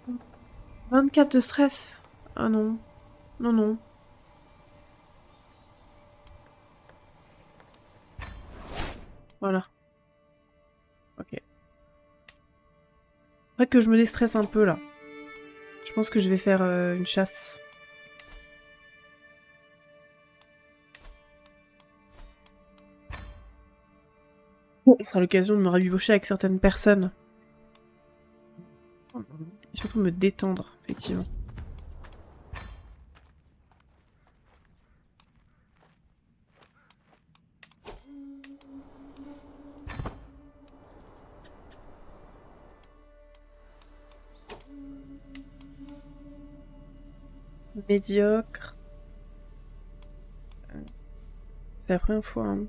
[SPEAKER 1] « 24 de stress. Ah non. Non, non. Voilà. Ok. Faudrait que je me déstresse un peu, là. Je pense que je vais faire une chasse. Ce sera l'occasion de me rabibocher avec certaines personnes. Et surtout me détendre, effectivement. Médiocre. C'est la première fois, hein.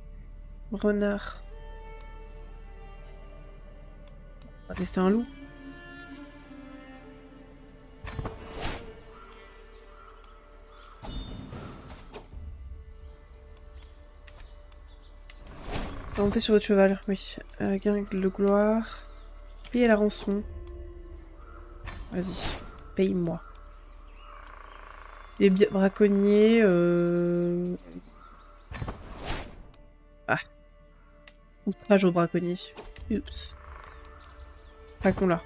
[SPEAKER 1] Renard. On va tester un loup. Monter sur votre cheval, oui. Gain de gloire. Payer la rançon. Vas-y, paye-moi. Les braconniers, Ah. Outrage aux braconniers. Oups. Raconte-la.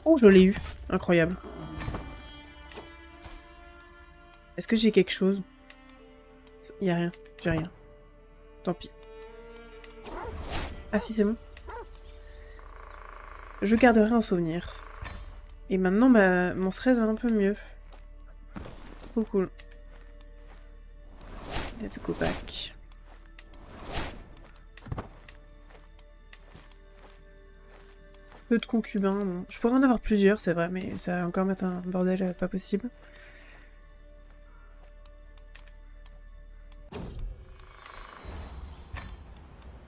[SPEAKER 1] Oh, je l'ai eu. Incroyable. Est-ce que j'ai quelque chose? Y a rien. J'ai rien. Tant pis. Ah si, c'est bon. Je garderai un souvenir. Et maintenant, mon stress va un peu mieux. Trop cool. Let's go back. Peu de concubins, bon. Je pourrais en avoir plusieurs, c'est vrai, mais ça va encore mettre un bordel pas possible.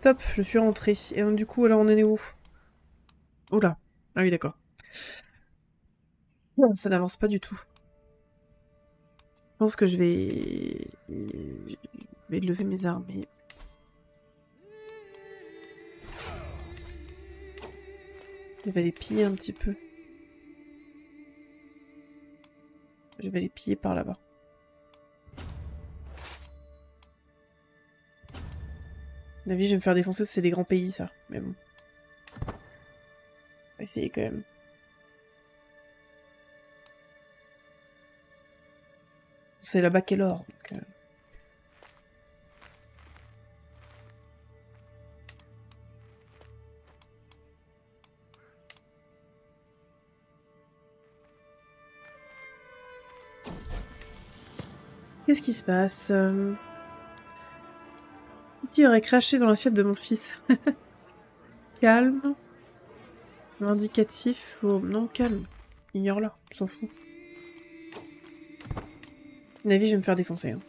[SPEAKER 1] Top, je suis rentrée. Et donc, du coup, alors on en est où? Oula. Ah oui, d'accord. Non, ça n'avance pas du tout. Je pense que je vais lever mes armées. Je vais les piller un petit peu. Je vais les piller par là-bas. La vie, je vais me faire défoncer, c'est des grands pays, ça. Mais bon. On va essayer quand même. C'est là-bas qu'est l'or, donc... Qu'est-ce qui se passe Qui aurait craché dans l'assiette de mon fils? Calme. Indicatif. Oh, non, calme. Ignore-la, on s'en fout. Navi, je vais me faire défoncer. Hein.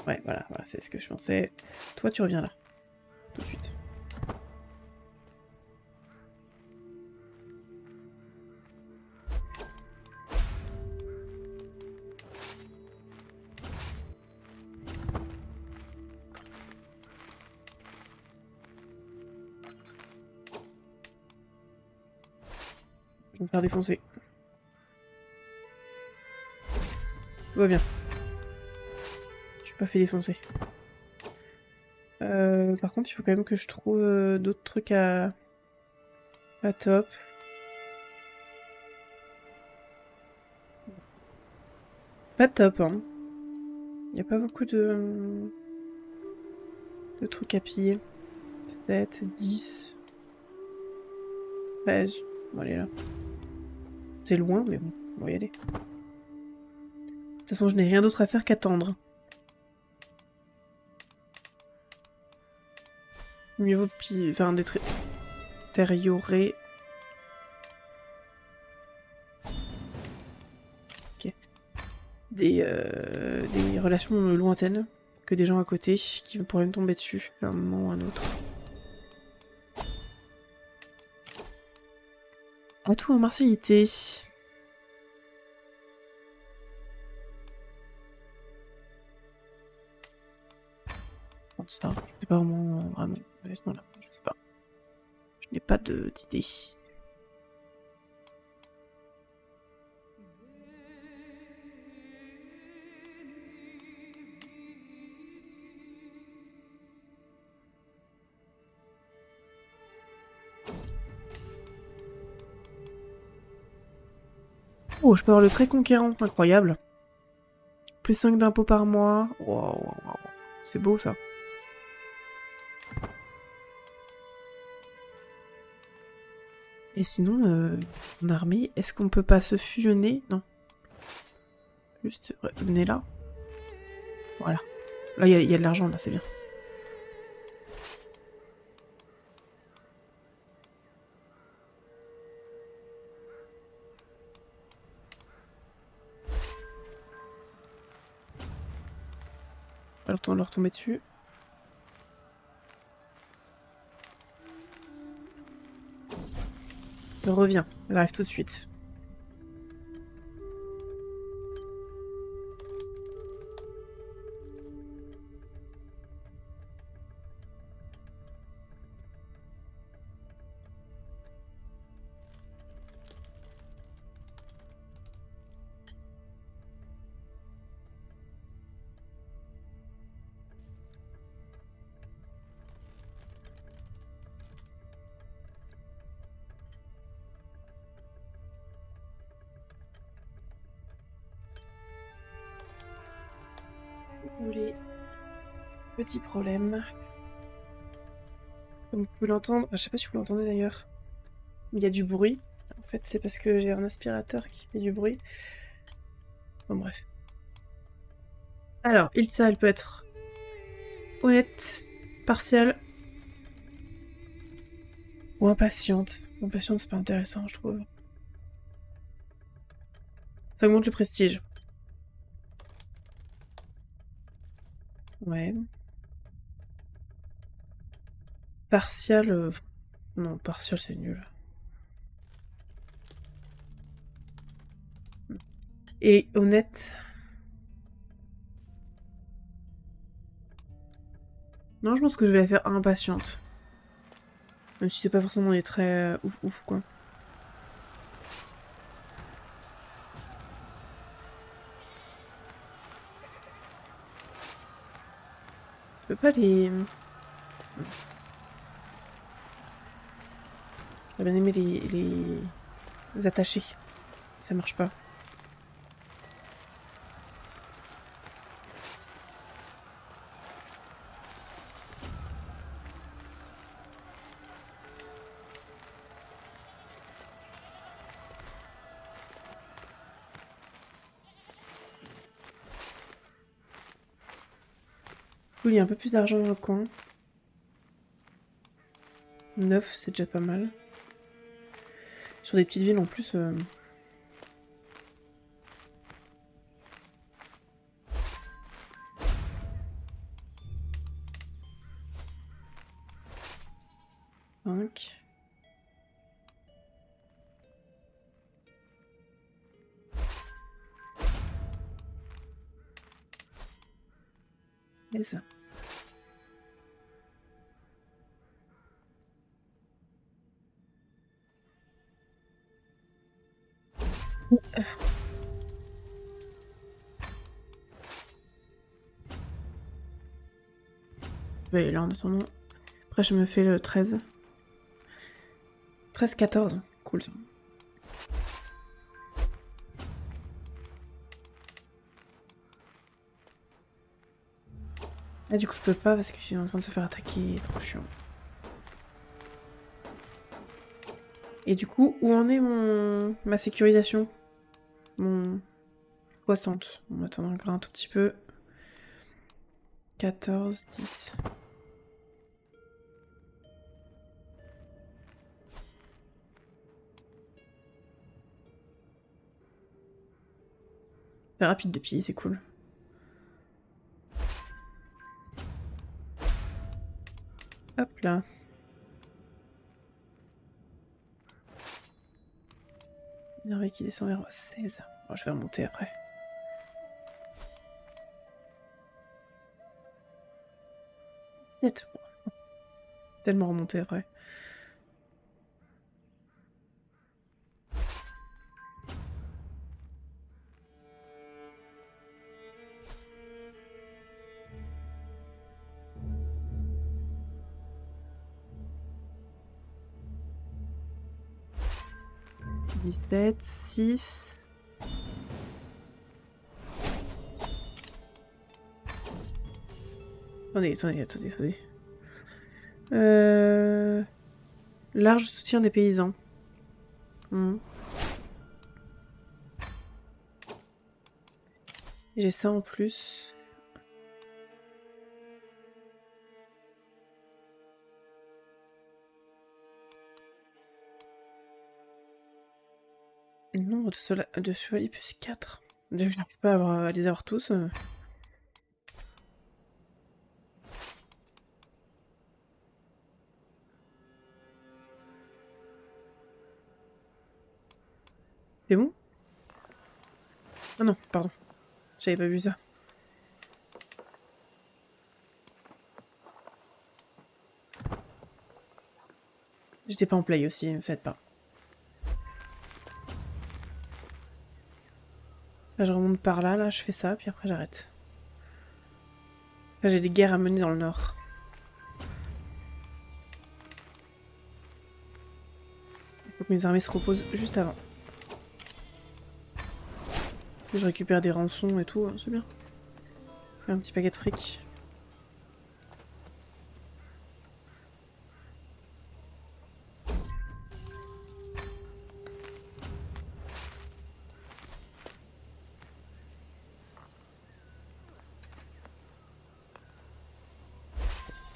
[SPEAKER 1] Ouais, voilà, c'est ce que je pensais. Toi, tu reviens là. Tout de suite. Je vais me faire défoncer. Tout va bien. Je suis pas fait défoncer. Par contre, il faut quand même que je trouve d'autres trucs à top. C'est pas top, hein. Il y a pas beaucoup de trucs à piller. 7, 10, 13. Bon, allez là. C'est loin, mais bon, on va y aller. De toute façon, je n'ai rien d'autre à faire qu'attendre. Mieux vaut enfin, détériorer. Ok. Des relations lointaines que des gens à côté qui pourraient me tomber dessus à un moment ou à un autre. Atout en martialité. Ça, je sais pas vraiment, honnêtement là, je sais pas. Je n'ai pas d'idée. Oh, je peux avoir le trait conquérant, incroyable. Plus 5 d'impôts par mois. Wow. C'est beau ça. Et sinon, en armée, est-ce qu'on peut pas se fusionner? Non. Juste, venez là. Voilà. Là, il y a de l'argent, là, c'est bien. Alors, on va leur tomber dessus. Je reviens. J'arrive tout de suite. les petits problèmes. Comme vous pouvez l'entendre, je sais pas si vous l'entendez d'ailleurs, mais il y a du bruit. En fait, c'est parce que j'ai un aspirateur qui fait du bruit. Bon, bref. Alors, Ilsa, elle peut être honnête, partiale ou impatiente. Impatiente, c'est pas intéressant, je trouve. Ça augmente le prestige. Ouais. Partial, non, partial, c'est nul. Et honnête... Non, je pense que je vais la faire impatiente. Même si c'est pas forcément des traits ouf ouf, quoi. Je peux pas les... J'ai bien aimé les attacher. Ça marche pas. Cool, il y a un peu plus d'argent dans le coin. 9, c'est déjà pas mal. Sur des petites villes en plus... 5. Et ça. Je vais aller là en attendant. Après, je me fais le 13. 13-14. Cool, ça. Ah, du coup, je peux pas parce que je suis en train de se faire attaquer. Trop chiant. Et du coup, où en est ma sécurisation? Mon 60. On va attendre encore un tout petit peu. 14, 10. C'est rapide de piller, c'est cool. Hop là. Merveille qui descend vers 16. Bon, je vais remonter après. Net. Tellement remonter après. « 17, 6... » Attendez. Large soutien des paysans. J'ai ça en plus. Nombre de chevaliers plus 4. Déjà que j'arrive pas à les avoir tous. C'est bon? Ah non, pardon. J'avais pas vu ça. J'étais pas en play aussi, ne faites pas. Là, je remonte par là, je fais ça, puis après j'arrête. Là, j'ai des guerres à mener dans le nord. Il faut que mes armées se reposent juste avant. Je récupère des rançons et tout, hein, c'est bien. Faire un petit paquet de fric.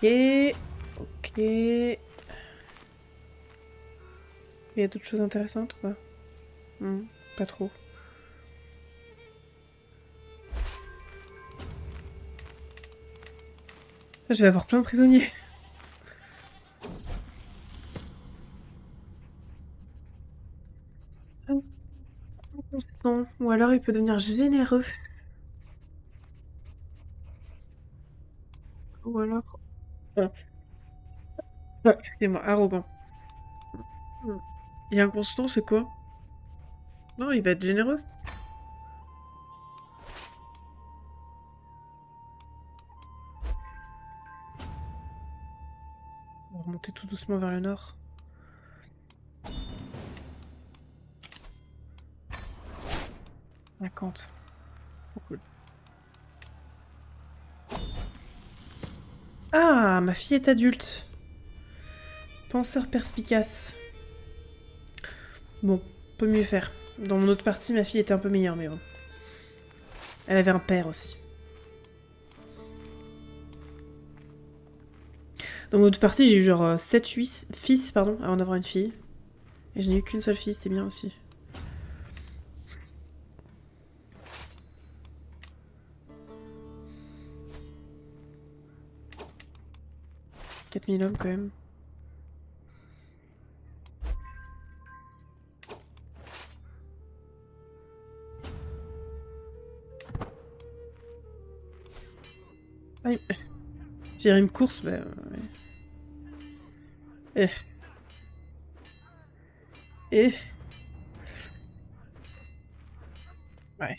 [SPEAKER 1] Ok. Ok. Il y a d'autres choses intéressantes ou pas? Pas trop. Je vais avoir plein de prisonniers. Non. Ou alors il peut devenir généreux. Ou alors... excusez-moi, arrogant. Et inconstant, c'est quoi? Non, il va être généreux. On va remonter tout doucement vers le nord. La Cante. Trop cool. Ah, ma fille est adulte. Penseur perspicace. Bon, peut mieux faire. Dans mon autre partie, ma fille était un peu meilleure, mais bon. Elle avait un père aussi. Dans mon autre partie, j'ai eu genre 7-8 fils, pardon, avant d'avoir une fille. Et je n'ai eu qu'une seule fille, c'était bien aussi. « 4000 hommes quand même. Ah, j'ai une course, bah... ouais. Et... ouais.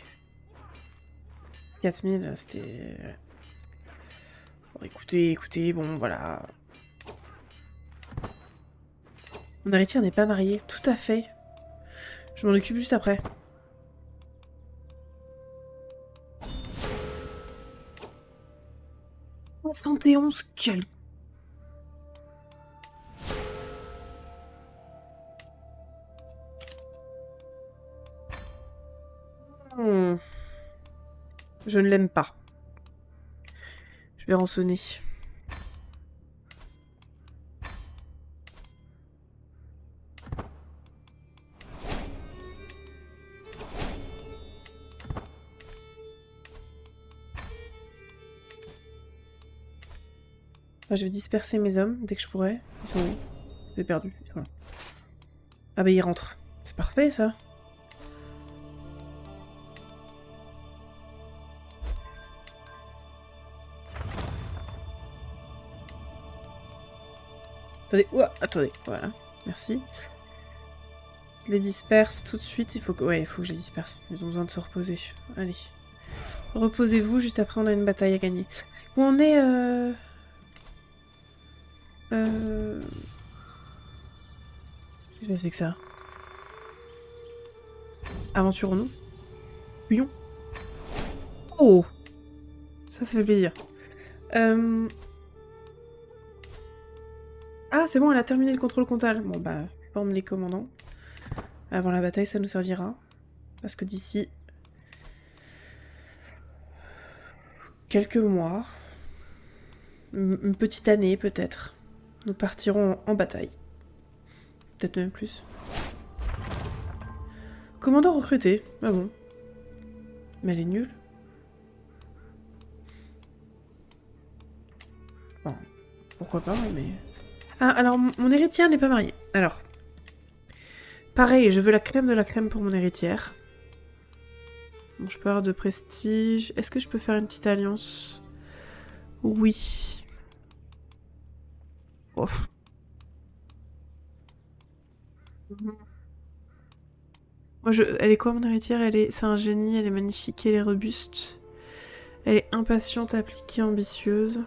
[SPEAKER 1] 4000, c'était... Bon, écoutez, bon, voilà. Mon héritière n'est pas mariée, tout à fait. Je m'en occupe juste après. « 71, quel... » Je ne l'aime pas. Je vais rançonner. Je vais disperser mes hommes dès que je pourrai. Ils sont où? J'ai perdu. Ils sont là. Ah bah ils rentrent. C'est parfait ça. Attendez, ouah, attendez, voilà. Merci. Je les disperse tout de suite. Il faut que... ouais, il faut que je les disperse. Ils ont besoin de se reposer. Allez. Reposez-vous, juste après on a une bataille à gagner. Où on est Qu'est-ce que c'est que ça? Aventurons-nous. Fuyons. Oh! Ça fait plaisir. Ah, c'est bon, elle a terminé le contrôle comptable. Bon, bah, forme les commandants. Avant la bataille, ça nous servira. Parce que d'ici... quelques mois... une petite année, peut-être. Nous partirons en bataille. Peut-être même plus. Commandant recruté. Ah bon. Mais elle est nulle. Bon, pourquoi pas, mais... Ah, alors, mon héritière n'est pas mariée. Alors... pareil, je veux la crème de la crème pour mon héritière. Bon, je peux avoir de prestige. Est-ce que je peux faire une petite alliance? Oui. Ouf. Moi, elle est quoi, mon héritière? C'est un génie, elle est magnifique, elle est robuste. Elle est impatiente, appliquée, ambitieuse.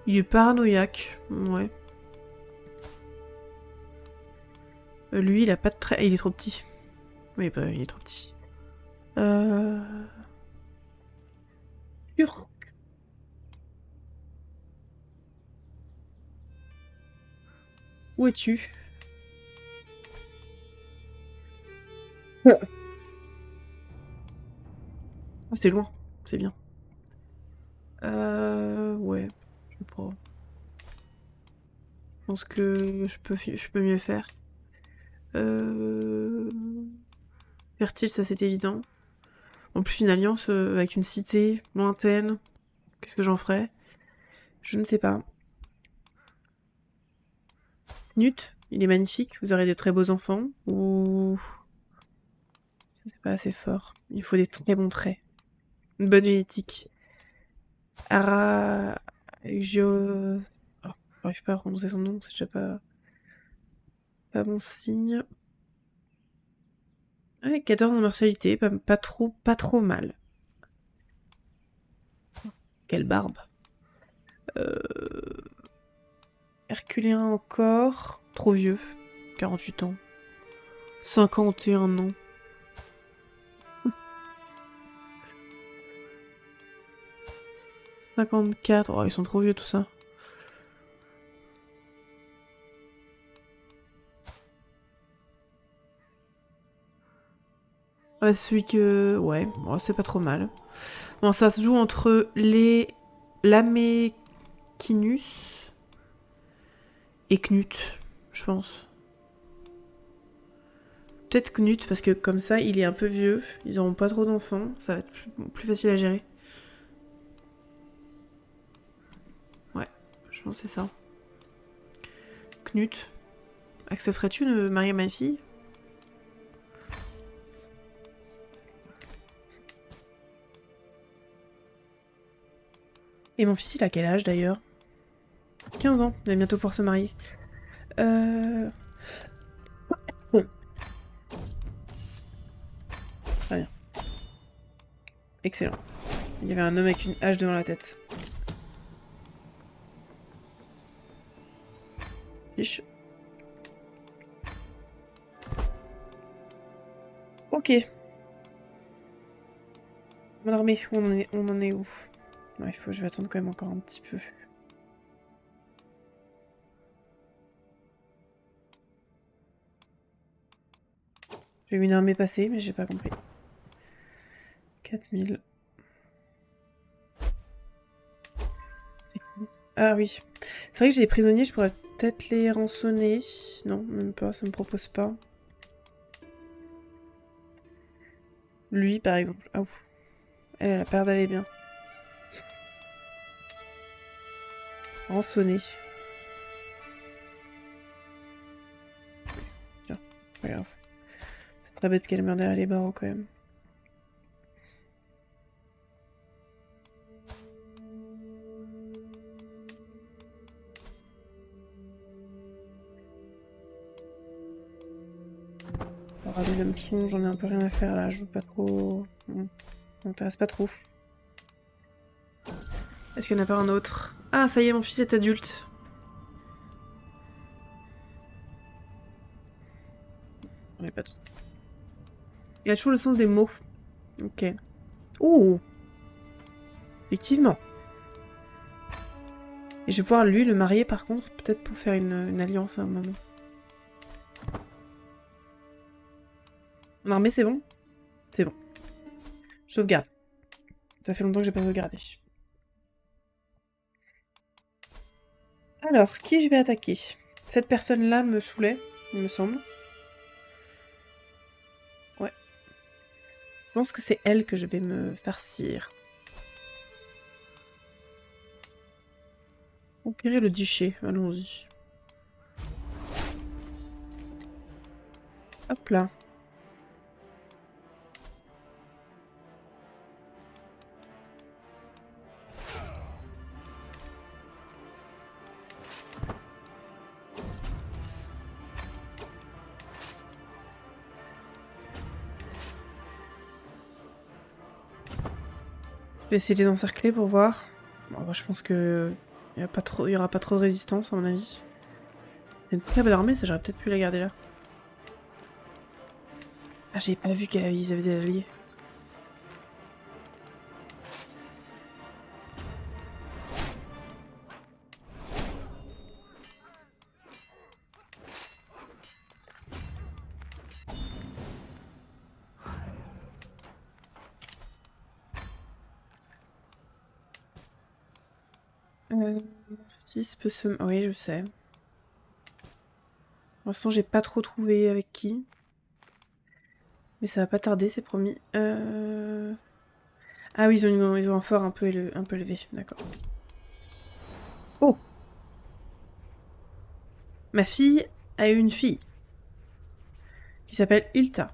[SPEAKER 1] Il est paranoïaque, ouais. Lui, il a pas de trait. Il est trop petit. Oui, bah, il est trop petit. Turc. Où es-tu? Oh, c'est loin, c'est bien. Ouais, je sais pas. Je pense que je peux mieux faire. Fertile, ça c'est évident. En plus, une alliance avec une cité lointaine. Qu'est-ce que j'en ferais? Je ne sais pas. Knut, il est magnifique. Vous aurez de très beaux enfants. Ou... Ça, c'est pas assez fort. Il faut des très bons traits. Une bonne génétique. Ara... Jo... Oh, j'arrive pas à prononcer son nom, c'est déjà pas bon signe. Ouais, 14 en mortalité, pas trop mal. Quelle barbe. Herculéen encore. Trop vieux. 48 ans. 51 ans. « 54. Oh, ils sont trop vieux tout ça. Ouais, celui que... Ouais, bon, c'est pas trop mal. Bon, ça se joue entre les... Lamekinus et Knut, je pense. Peut-être Knut, parce que comme ça, il est un peu vieux. Ils auront pas trop d'enfants. Ça va être plus facile à gérer. Ouais, je pense que c'est ça. Knut, accepterais-tu de marier ma fille? Et mon fils, il a quel âge d'ailleurs? 15 ans, il va bientôt pouvoir se marier. Très bien. Excellent. Il y avait un homme avec une hache devant la tête. Fiche. Ok. Mon armée, on en est où? Ouais, je vais attendre quand même encore un petit peu. J'ai vu une armée passer, mais j'ai pas compris. 4000. C'est cool. Ah oui. C'est vrai que j'ai des prisonniers, je pourrais peut-être les rançonner. Non, même pas, ça me propose pas. Lui, par exemple. Ah ouf. Elle a peur d'aller bien. Rançonner. Tiens, pas grave. C'est très bête qu'elle meure derrière les barreaux quand même. Alors, les hameçons, j'en ai un peu rien à faire là, je joue pas trop. Ça m'intéresse pas trop. Est-ce qu'il n'y en a pas un autre? Ah, ça y est, mon fils est adulte. J'en ai pas d'autres. Il a toujours le sens des mots. Ok. Ouh! Effectivement. Et je vais pouvoir lui le marier par contre, peut-être pour faire une alliance à un moment. Mon armée, c'est bon? C'est bon. Sauvegarde. Ça fait longtemps que j'ai pas sauvegardé. Alors, qui je vais attaquer? Cette personne-là me saoulait, il me semble. Ouais. Je pense que c'est elle que je vais me farcir. Conquérir le duché, allons-y. Hop là. Je vais essayer de les encercler pour voir. Bon, bah, je pense que il y aura pas trop de résistance à mon avis. C'est une très belle armée, ça j'aurais peut-être pu la garder là. Ah, j'ai pas vu qu'ils avaient des alliés. Mon fils peut se... Oui, je sais. Pour l'instant, j'ai pas trop trouvé avec qui. Mais ça va pas tarder, c'est promis. Ah oui, ils ont un fort un peu élevé, d'accord. Oh! Ma fille a une fille qui s'appelle Ilta.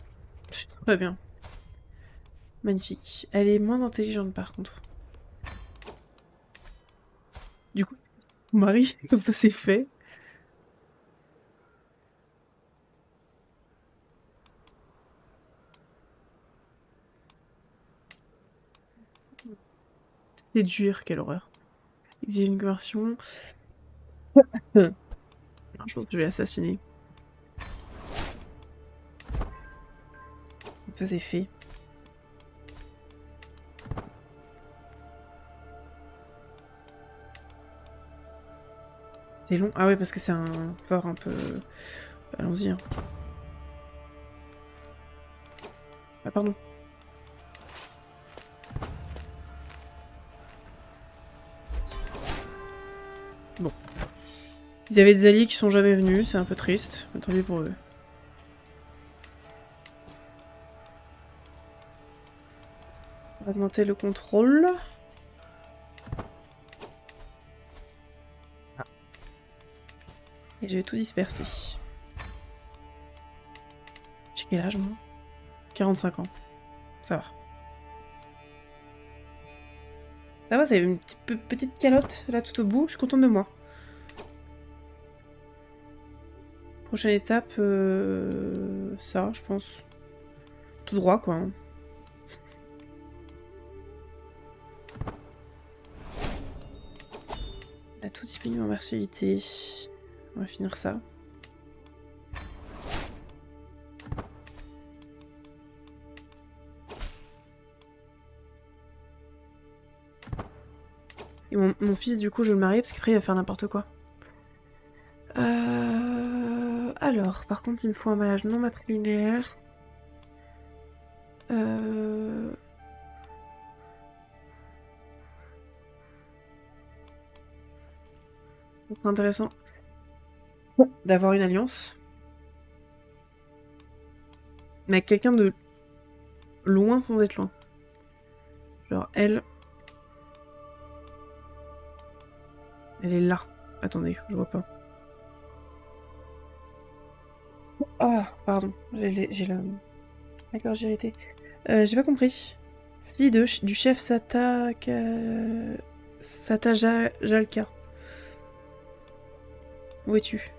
[SPEAKER 1] C'est très bien. Magnifique. Elle est moins intelligente par contre. Du coup, mon mari, comme ça c'est fait. Séduire, quelle horreur. Exige une conversion. Non, je pense que je vais l'assassiner. Comme ça c'est fait. C'est long. Ah ouais, parce que c'est un fort un peu... Allons-y. Hein. Ah pardon. Bon. Ils avaient des alliés qui sont jamais venus, c'est un peu triste. Tant pis pour eux. On va augmenter le contrôle. Et je vais tout disperser. J'ai quel âge, moi? 45 ans. Ça va. Ça va, c'est une petite calotte, là, tout au bout. Je suis contente de moi. Prochaine étape, ça, je pense. Tout droit, quoi. Hein. On a tout diminué en versatilité. On va finir ça. Et mon fils, du coup, je vais le marier parce qu'après, il va faire n'importe quoi. Alors, par contre, il me faut un mariage non matrilinéaire. Ce serait intéressant d'avoir une alliance. Mais avec quelqu'un de loin sans être loin. Genre, elle est là. Attendez, je vois pas. Ah, pardon, j'ai le... D'accord, j'ai irrité. J'ai pas compris. Fille du chef Sata Jalka. Où es-tu?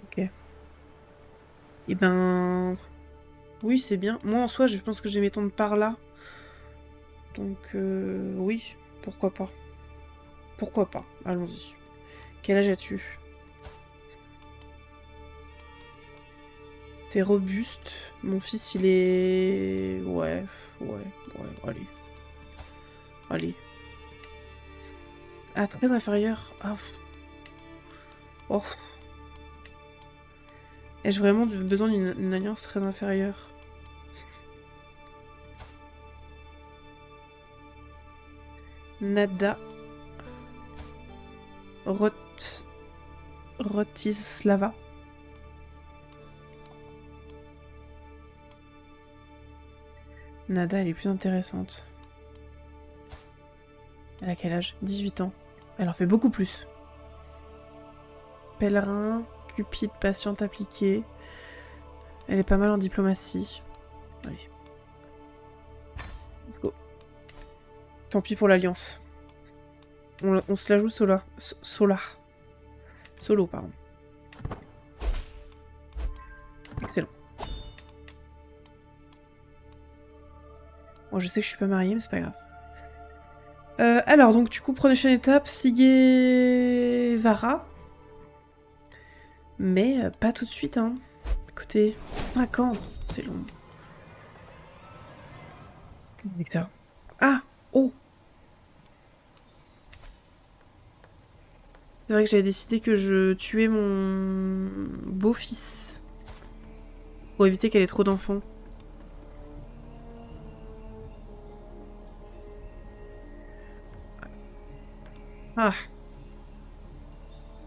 [SPEAKER 1] Ok. Eh ben... Oui, c'est bien. Moi, en soi, je pense que je vais m'étendre par là. Donc, oui, pourquoi pas. Pourquoi pas, allons-y. Quel âge as-tu? T'es robuste. Mon fils, il est... Ouais, allez. Allez. Ah, très inférieur. Ah, oh. Ai-je vraiment besoin d'une alliance très inférieure? Nada. Rotislava. Nada, elle est plus intéressante. Elle a quel âge? 18 ans. Elle en fait beaucoup plus. Pèlerin, cupide, patiente, appliquée. Elle est pas mal en diplomatie. Allez. Let's go. Tant pis pour l'alliance. On se la joue Solo, pardon. Excellent. Bon, je sais que je suis pas mariée, mais c'est pas grave. Alors, donc, du coup, prochaine étape, Sigevara. Mais pas tout de suite, hein. Écoutez, 5 ans, c'est long. Avec ça. Ah! Oh! C'est vrai que j'avais décidé que je tuais mon beau-fils. Pour éviter qu'elle ait trop d'enfants. Ah.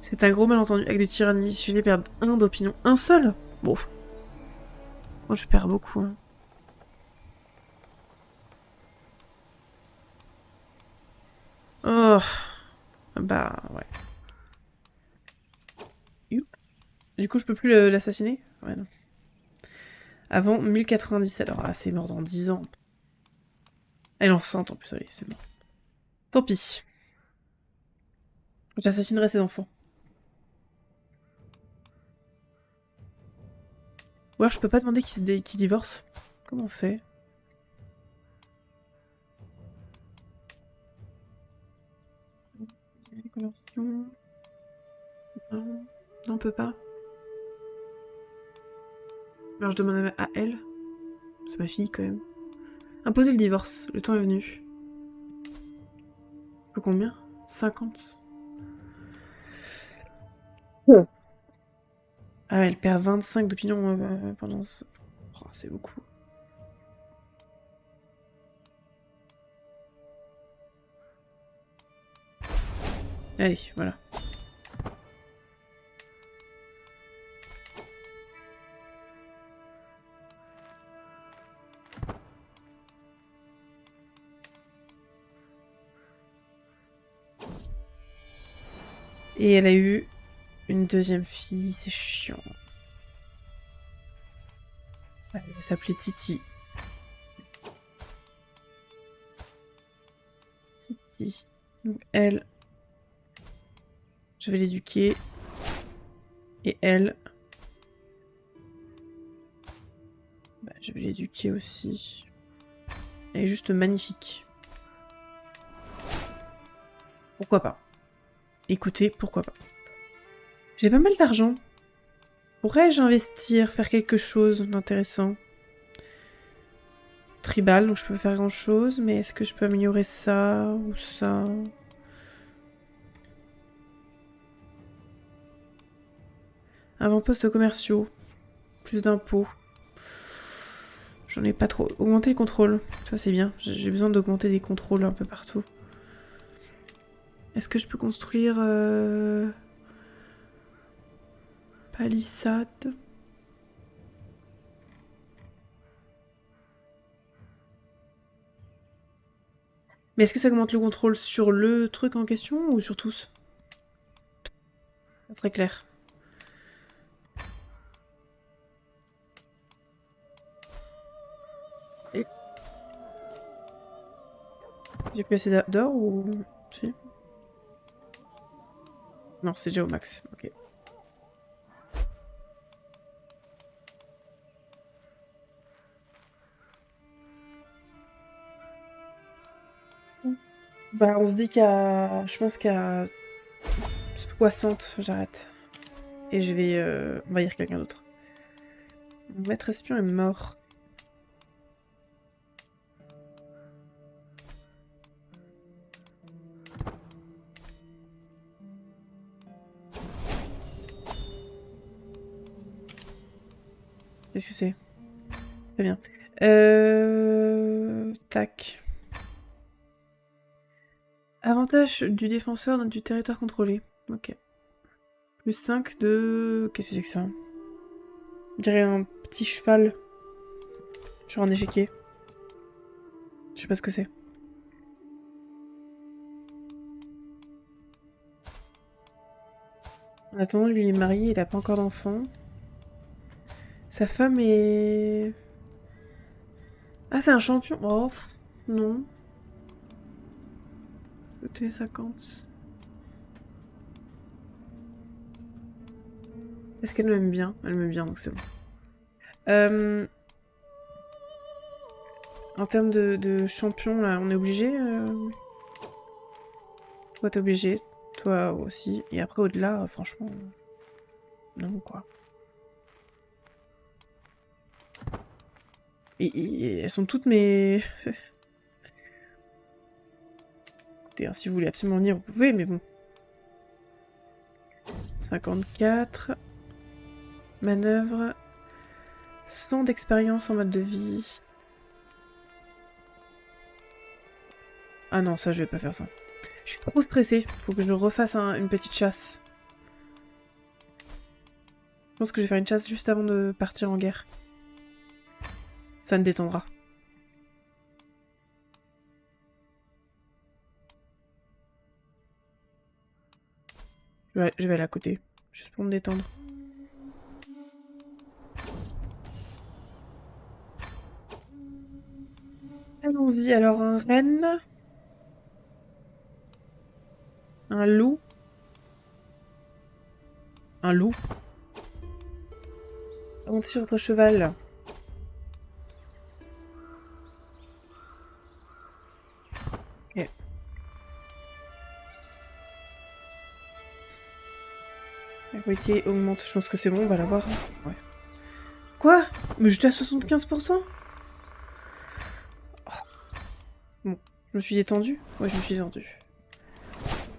[SPEAKER 1] C'est un gros malentendu. Acte de tyrannie. Sujet perdre 1 d'opinion. Un seul? Bon. Moi, je perds beaucoup. Hein. Oh. Bah, ouais. Youp. Du coup, je peux plus l'assassiner? Ouais, non. Avant 1097. Alors, ah, c'est mort dans 10 ans. Elle est enceinte en plus, allez, c'est mort. Tant pis. J'assassinerai ses enfants. Ou alors je peux pas demander qu'ils divorcent. Comment on fait? Conversion. Non. Non, on peut pas. Alors je demande à elle. C'est ma fille quand même. Imposer le divorce. Le temps est venu. Faut combien? 50. Oh. Ah ouais, elle perd 25 d'opinion pendant ce... Oh, c'est beaucoup. Allez, voilà. Et elle a eu une deuxième fille, c'est chiant. Elle va s'appeler Titi. Titi. Donc elle, je vais l'éduquer. Et elle, bah, je vais l'éduquer aussi. Elle est juste magnifique. Pourquoi pas? Écoutez, pourquoi pas? J'ai pas mal d'argent. Pourrais-je investir, faire quelque chose d'intéressant? Tribal, donc je peux faire grand chose, mais est-ce que je peux améliorer ça ou ça? Avant-postes commerciaux. Plus d'impôts. J'en ai pas trop. Augmenter le contrôle. Ça c'est bien. J'ai besoin d'augmenter des contrôles un peu partout. Est-ce que je peux construire... palissade? Mais est-ce que ça augmente le contrôle sur le truc en question ou sur tous? Pas très clair. Et... J'ai plus assez d'or ou... Si. Non, c'est déjà au max. Ok. Bah, on se dit qu'à... Je pense qu'à 60, j'arrête. Et je vais envahir quelqu'un d'autre. Mon maître espion est mort. Qu'est-ce que c'est? Très bien. Tac. Avantage du défenseur du territoire contrôlé. Ok. Plus 5 de... Qu'est-ce que c'est que ça? On dirait un petit cheval. Genre un échiquier. Je sais pas ce que c'est. En attendant, lui il est marié, il a pas encore d'enfant. Sa femme est... Ah, c'est un champion. Oh, non. Côté 50. Est-ce qu'elle m'aime bien? Elle m'aime bien, donc c'est bon. En termes de champion, là, on est obligé Toi, t'es obligé. Toi aussi. Et après, au-delà, franchement... Non, quoi. Et elles sont toutes mes... Écoutez, hein, si vous voulez absolument venir, vous pouvez, mais bon. 54. Manœuvre. 100 d'expérience en mode de vie. Ah non, ça je vais pas faire ça. Je suis trop stressée, faut que je refasse une petite chasse. Je pense que je vais faire une chasse juste avant de partir en guerre. Ça me détendra. Je vais aller à côté, juste pour me détendre. Allons-y, alors un renne. Un loup. Un loup. Montez sur votre cheval. Ok. La qualité augmente, je pense que c'est bon, on va l'avoir. Ouais. Quoi? Mais j'étais à 75%? Oh. Bon, je me suis détendue? Ouais, je me suis détendue.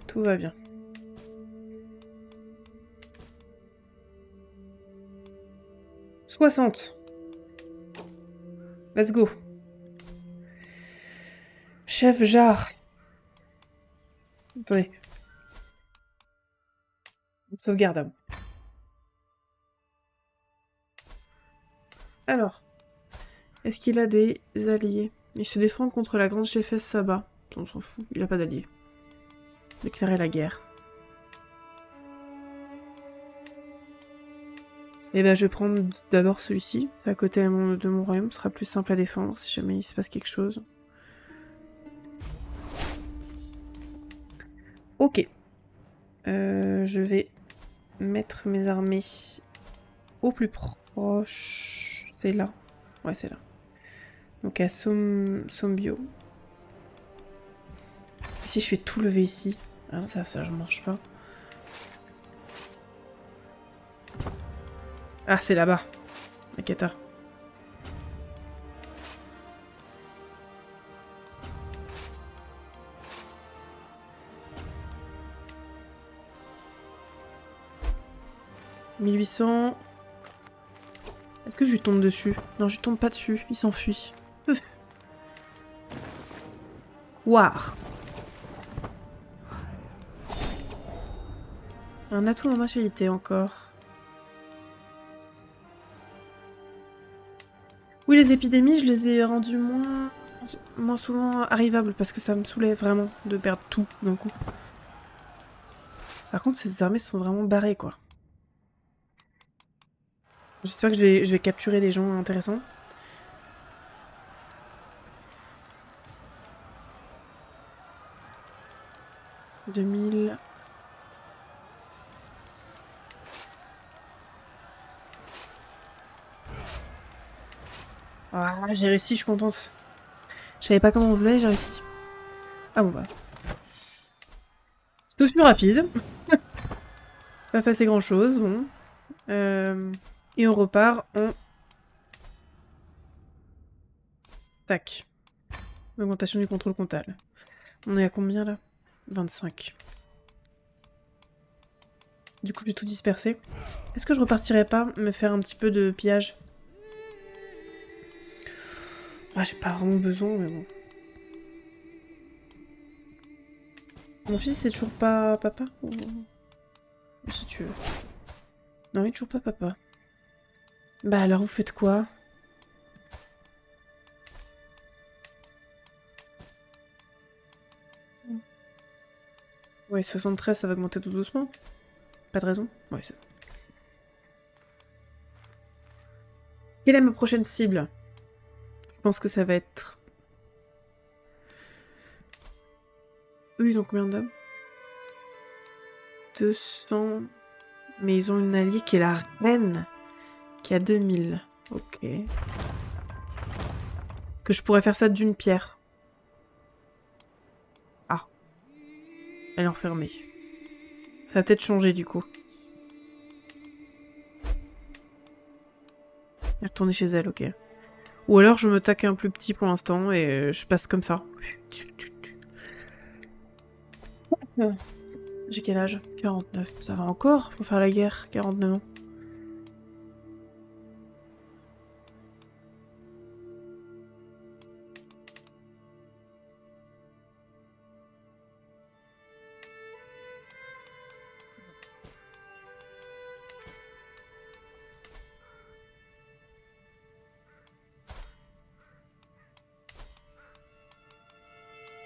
[SPEAKER 1] Tout va bien. « 60. Let's go. Chef Jarre. Attendez. Sauvegarde. Alors. Est-ce qu'il a des alliés? Il se défend contre la grande chefesse Saba. On s'en fout, il a pas d'alliés. Déclarer la guerre. Eh ben, je vais prendre d'abord celui-ci. C'est à côté de mon royaume, ce sera plus simple à défendre si jamais il se passe quelque chose. Ok. Je vais mettre mes armées au plus proche. C'est là. Ouais, c'est là. Donc à Sombio. Et si je fais tout lever ici? Ah non, ça ne marche pas. Ah, c'est là-bas. Akata. « 1800... » Est-ce que je lui tombe dessus? Non, je lui tombe pas dessus. Il s'enfuit. War. Un atout en martialité encore. Oui, les épidémies, je les ai rendues moins souvent arrivables parce que ça me saoulait vraiment de perdre tout d'un coup. Par contre, ces armées sont vraiment barrées, quoi. J'espère que je vais capturer des gens intéressants. « 2000... » Ah, j'ai réussi, je suis contente. Je savais pas comment on faisait, j'ai réussi. Ah bon bah. Ce fut rapide. Pas passé grand chose, bon. Et on repart en... Tac. Augmentation du contrôle comptable. On est à combien là? 25. Du coup, j'ai tout dispersé. Est-ce que je repartirais pas me faire un petit peu de pillage? Ah, j'ai pas vraiment besoin, mais bon. Mon fils, c'est toujours pas papa? Ou... si tu veux. Non, il est toujours pas papa. Bah alors, vous faites quoi? Ouais, 73, ça va augmenter tout doucement. Pas de raison. Ouais, c'est... Quelle est ma prochaine cible? Je pense que ça va être... Eux, ils ont combien d'hommes? 200... Mais ils ont une alliée qui est la reine, qui a 2000. Ok. Que je pourrais faire ça d'une pierre. Ah. Elle est enfermée. Ça va peut-être changer du coup. Elle est retournée chez elle, ok. Ou alors je me taque un plus petit pour l'instant et je passe comme ça. J'ai quel âge? 49. Ça va encore pour faire la guerre? 49 ans.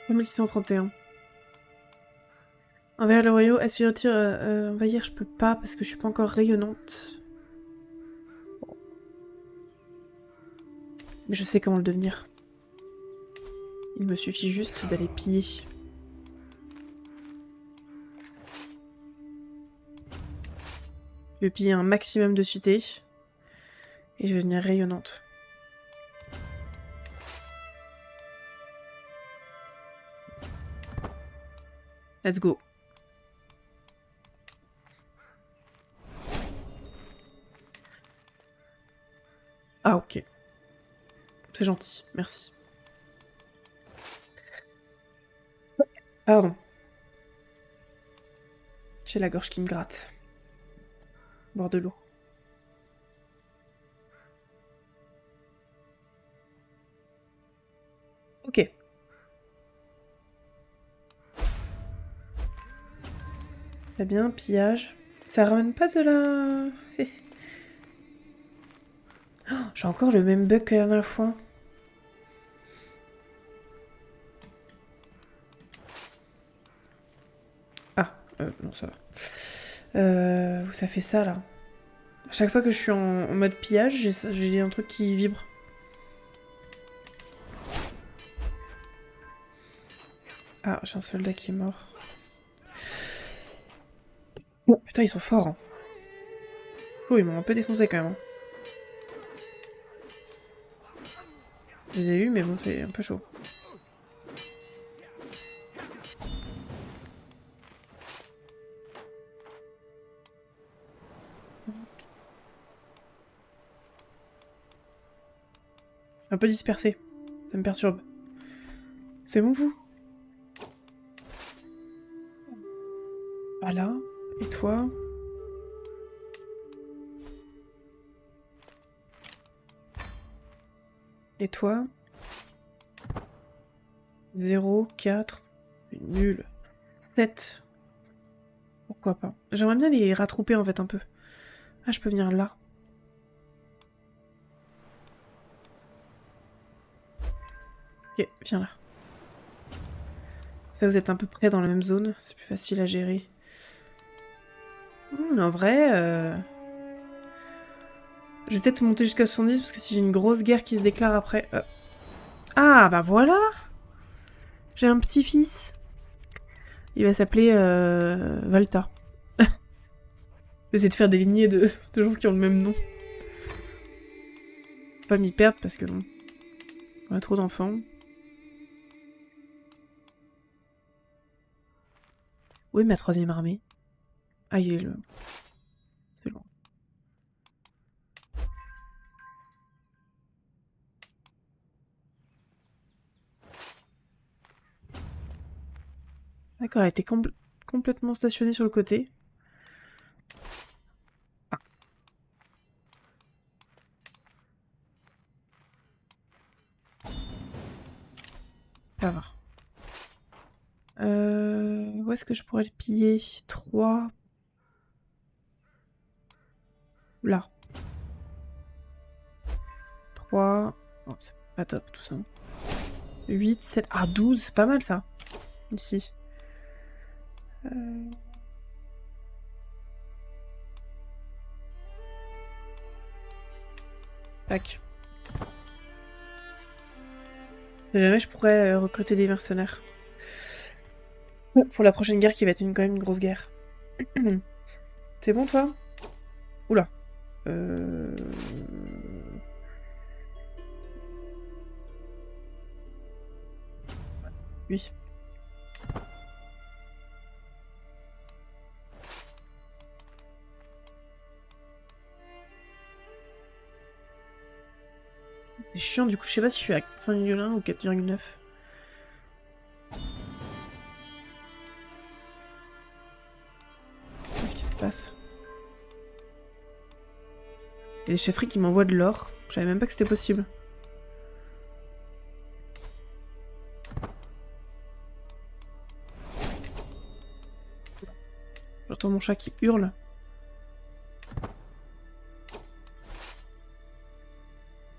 [SPEAKER 1] 3631. Envers le royaume, aspirateur, envahir, je peux pas parce que je suis pas encore rayonnante. Bon. Mais je sais comment le devenir. Il me suffit juste d'aller piller. Je vais piller un maximum de cités. Et je vais devenir rayonnante. Let's go. Ah ok. C'est gentil, merci. Pardon. J'ai la gorge qui me gratte. Bord de l'eau. Ok. Très bien, pillage. Ça ramène pas de la... Oh, j'ai encore le même bug que la dernière fois. Ah, non, ça va. Ça fait ça, là. À chaque fois que je suis en mode pillage, j'ai un truc qui vibre. Ah, j'ai un soldat qui est mort. Oh, putain, ils sont forts. Hein. Oh, ils m'ont un peu défoncé quand même. Hein. Je les ai eus, mais bon, c'est un peu chaud. Un peu dispersé. Ça me perturbe. C'est bon, vous? Voilà. Et toi? Et toi? 0, 4. Nul. 7. Pourquoi pas? J'aimerais bien les rattraper en fait un peu. Ah, je peux venir là. Ok, viens là. Ça, vous êtes un peu près dans la même zone. C'est plus facile à gérer. En vrai... Je vais peut-être monter jusqu'à 70 parce que si j'ai une grosse guerre qui se déclare après... Ah, bah voilà! J'ai un petit-fils. Il va s'appeler Valta. J'essaie de faire des lignées de gens qui ont le même nom. Faut pas m'y perdre parce que bon... On a trop d'enfants. Où est ma 3e armée? Ah, il est là. C'est loin. D'accord, elle a été complètement stationnée sur le côté. Ah. Ça va. Où est-ce que je pourrais le piller? 3. Là. 3. Oh, c'est pas top tout ça. 8, 7. Ah, 12, c'est pas mal ça. Ici. Tac. Si jamais je pourrais recruter des mercenaires. Pour la prochaine guerre qui va être quand même une grosse guerre. C'est bon toi? Oula. Oui. C'est chiant, du coup, je sais pas si je suis à 5,1 ou 4,9. Qu'est-ce qui se passe? Il y a des chefferies qui m'envoient de l'or. Je savais même pas que c'était possible. J'entends mon chat qui hurle.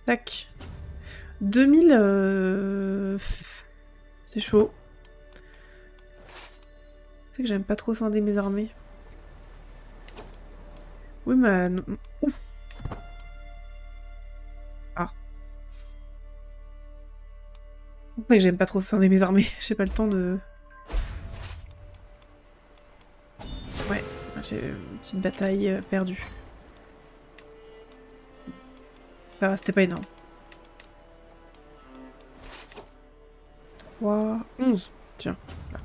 [SPEAKER 1] Tac. 2000... C'est chaud. C'est que j'aime pas trop scinder mes armées. Oui, mais... Ouf. Ah. C'est vrai que j'aime pas trop scinder mes armées. J'ai pas le temps de... Ouais, j'ai une petite bataille perdue. Ça va, c'était pas énorme. 3... 11. Tiens. Là,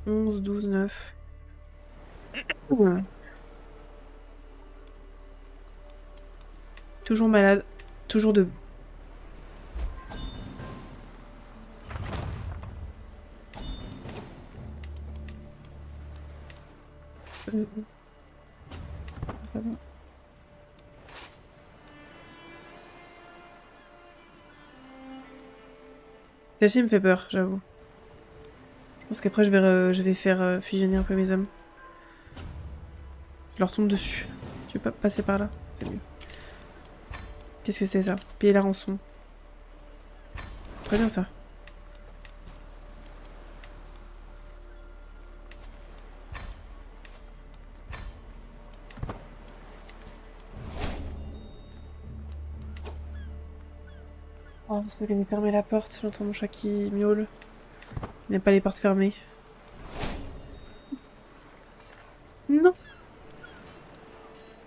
[SPEAKER 1] 11, 12, 9. Ouh. Toujours malade. Toujours debout. Ça va. Celle-ci me fait peur, j'avoue. Je pense qu'après je vais faire fusionner un peu mes hommes. Je leur tombe dessus. Tu veux pas passer par là? C'est mieux. Qu'est-ce que c'est ça? Payer la rançon. Très bien ça. Oh, c'est que j'ai fermé la porte, j'entends mon chat qui miaule. Il n'aime pas les portes fermées. Non!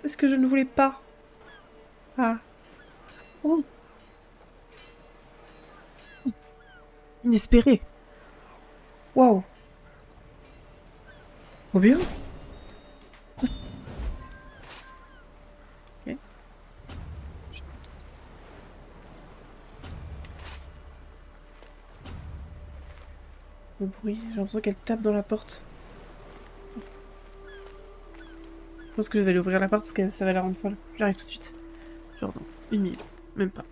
[SPEAKER 1] Est-ce que je ne voulais pas? Ah. Oh! Inespéré! Waouh! Trop bien! Ok. Le bruit, j'ai l'impression qu'elle tape dans la porte. Je pense que je vais aller ouvrir la porte parce que ça va la rendre folle. J'arrive tout de suite. Genre dans une minute. Même pas.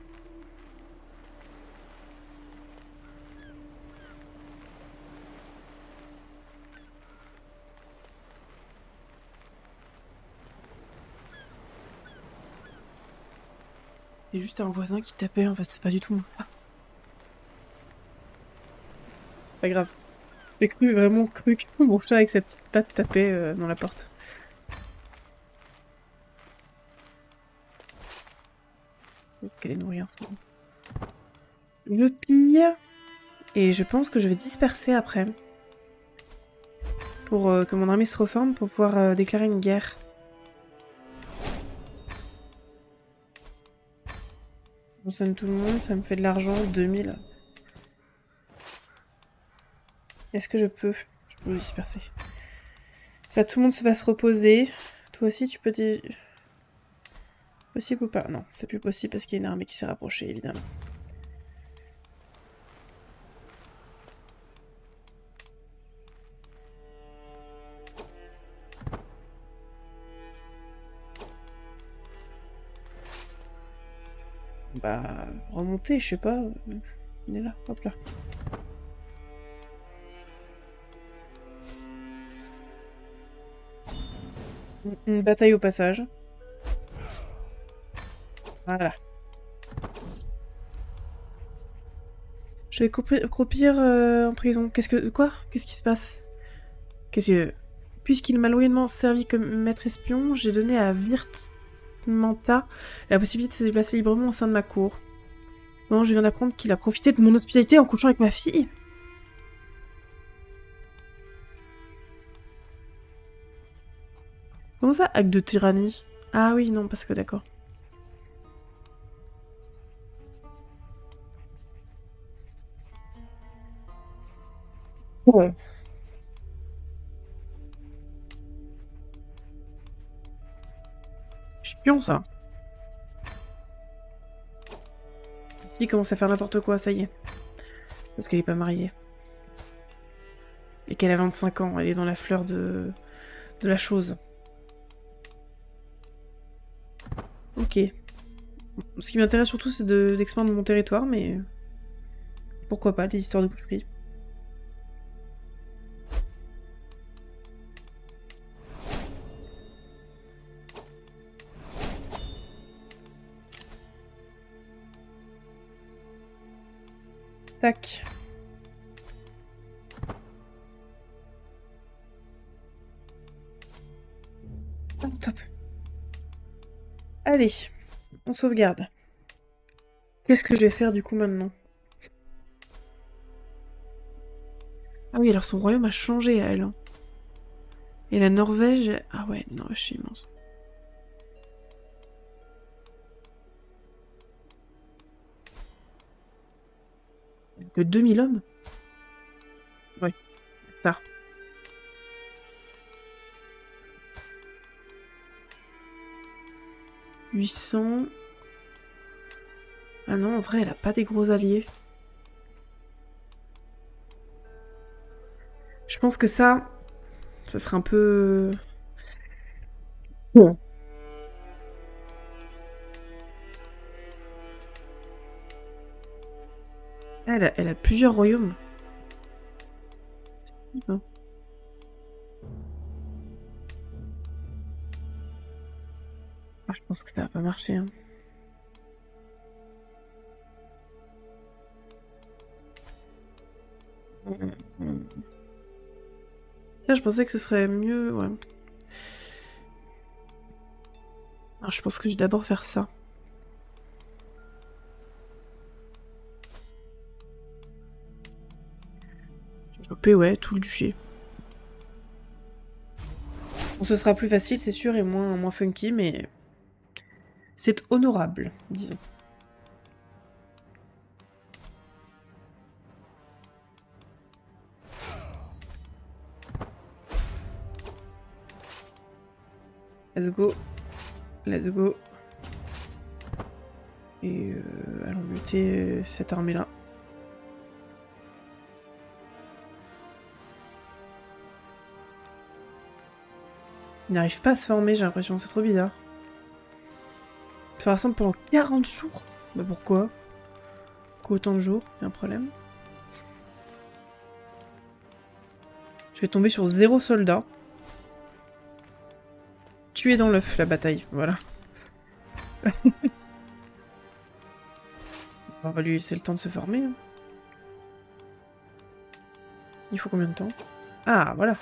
[SPEAKER 1] Il y a juste un voisin qui tapait, en fait, c'est pas du tout mon chat. Pas grave. J'ai vraiment cru que mon chat avec sa petite patte tapait dans la porte. Qu'elle est nourrie en ce moment. Je pille. Et je pense que je vais disperser après. Pour que mon armée se reforme pour pouvoir déclarer une guerre. On sonne tout le monde, ça me fait de l'argent, 2000. Est-ce que je peux? Je peux disperser. Ça, tout le monde va se reposer. Toi aussi, tu peux dire... Possible ou pas? Non, c'est plus possible parce qu'il y a une armée qui s'est rapprochée, évidemment. Bah, remonter, je sais pas. On est là, hop là. Une bataille au passage. Voilà. Je vais croupir en prison. Qu'est-ce que... Quoi? Qu'est-ce qui se passe? Qu'est-ce que... Puisqu'il m'a loyalement servi comme maître espion, j'ai donné à Manta la possibilité de se déplacer librement au sein de ma cour. Non, je viens d'apprendre qu'il a profité de mon hospitalité en couchant avec ma fille. Comment ça, acte de tyrannie? Ah oui, non, parce que d'accord. Ouais. Chiant, ça. Il commence à faire n'importe quoi, ça y est. Parce qu'elle est pas mariée. Et qu'elle a 25 ans, elle est dans la fleur de la chose. Ok. Ce qui m'intéresse surtout, c'est d'expandre mon territoire, mais... Pourquoi pas, des histoires de boucherie. Tac. Allez, on sauvegarde. Qu'est-ce que je vais faire du coup maintenant? Ah oui, alors son royaume a changé à elle. Hein. Et la Norvège... Ah ouais, la Norvège c'est immense. Que 2000 hommes? Ouais, ça. 800... Ah non, en vrai, elle a pas des gros alliés. Je pense que ça serait un peu... Bon. Elle a plusieurs royaumes. Non. Ah, je pense que ça va pas marcher. Hein. Là, je pensais que ce serait mieux... Ouais. Alors, je pense que je vais d'abord faire ça. Choper, ouais, tout le duché. Bon, ce sera plus facile, c'est sûr, et moins funky, mais... C'est honorable, disons. Let's go. Let's go. Et allons buter cette armée-là. Ils n'arrivent pas à se former, j'ai l'impression, c'est trop bizarre. Faire ça pendant 40 jours? Bah pourquoi? Pourquoi autant de jours? Y'a un problème? Je vais tomber sur 0 soldat. Tuer dans l'œuf, la bataille, voilà. On va lui laisser le temps de se former. Hein. Il faut combien de temps? Ah, voilà.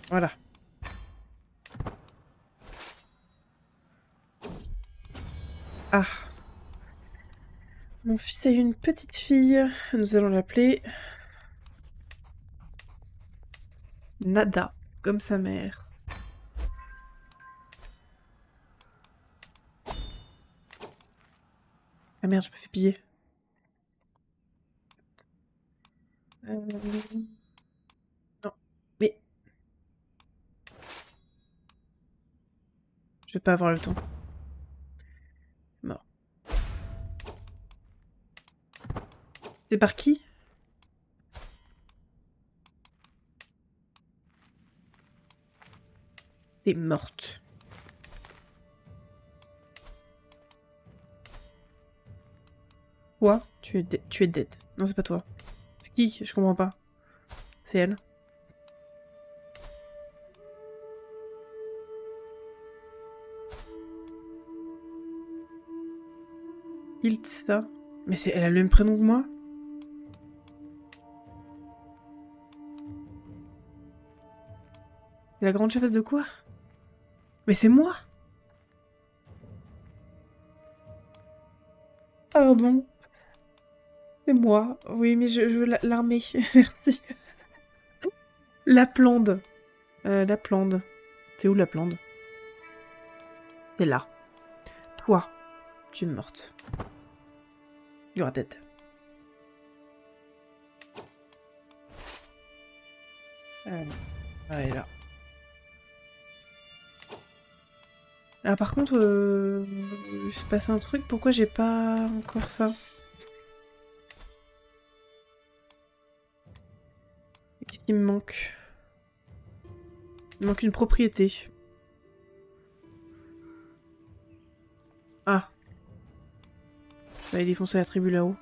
[SPEAKER 1] Voilà. Ah. Mon fils a eu une petite fille. Nous allons l'appeler... Nada, comme sa mère. Ah merde, je me fais piller. Non. Mais... Je vais pas avoir le temps. C'est mort. C'est par qui? T'es morte. Quoi? Tu es dead. Non, c'est pas toi. C'est qui? Je comprends pas. C'est elle. Iltsa. Mais elle a le même prénom que moi? C'est la grande chefesse de quoi? Mais c'est moi? Pardon. C'est moi. Oui, mais je veux l'armée. Merci. La plande. La plande. C'est où la plande? C'est là. Toi, tu es morte. You are dead. Elle est là. Ah, par contre, il s'est passé un truc. Pourquoi j'ai pas encore ça? Qu'est-ce qui me manque? Il me manque une propriété. Ah. Je vais aller défoncer la tribu là-haut.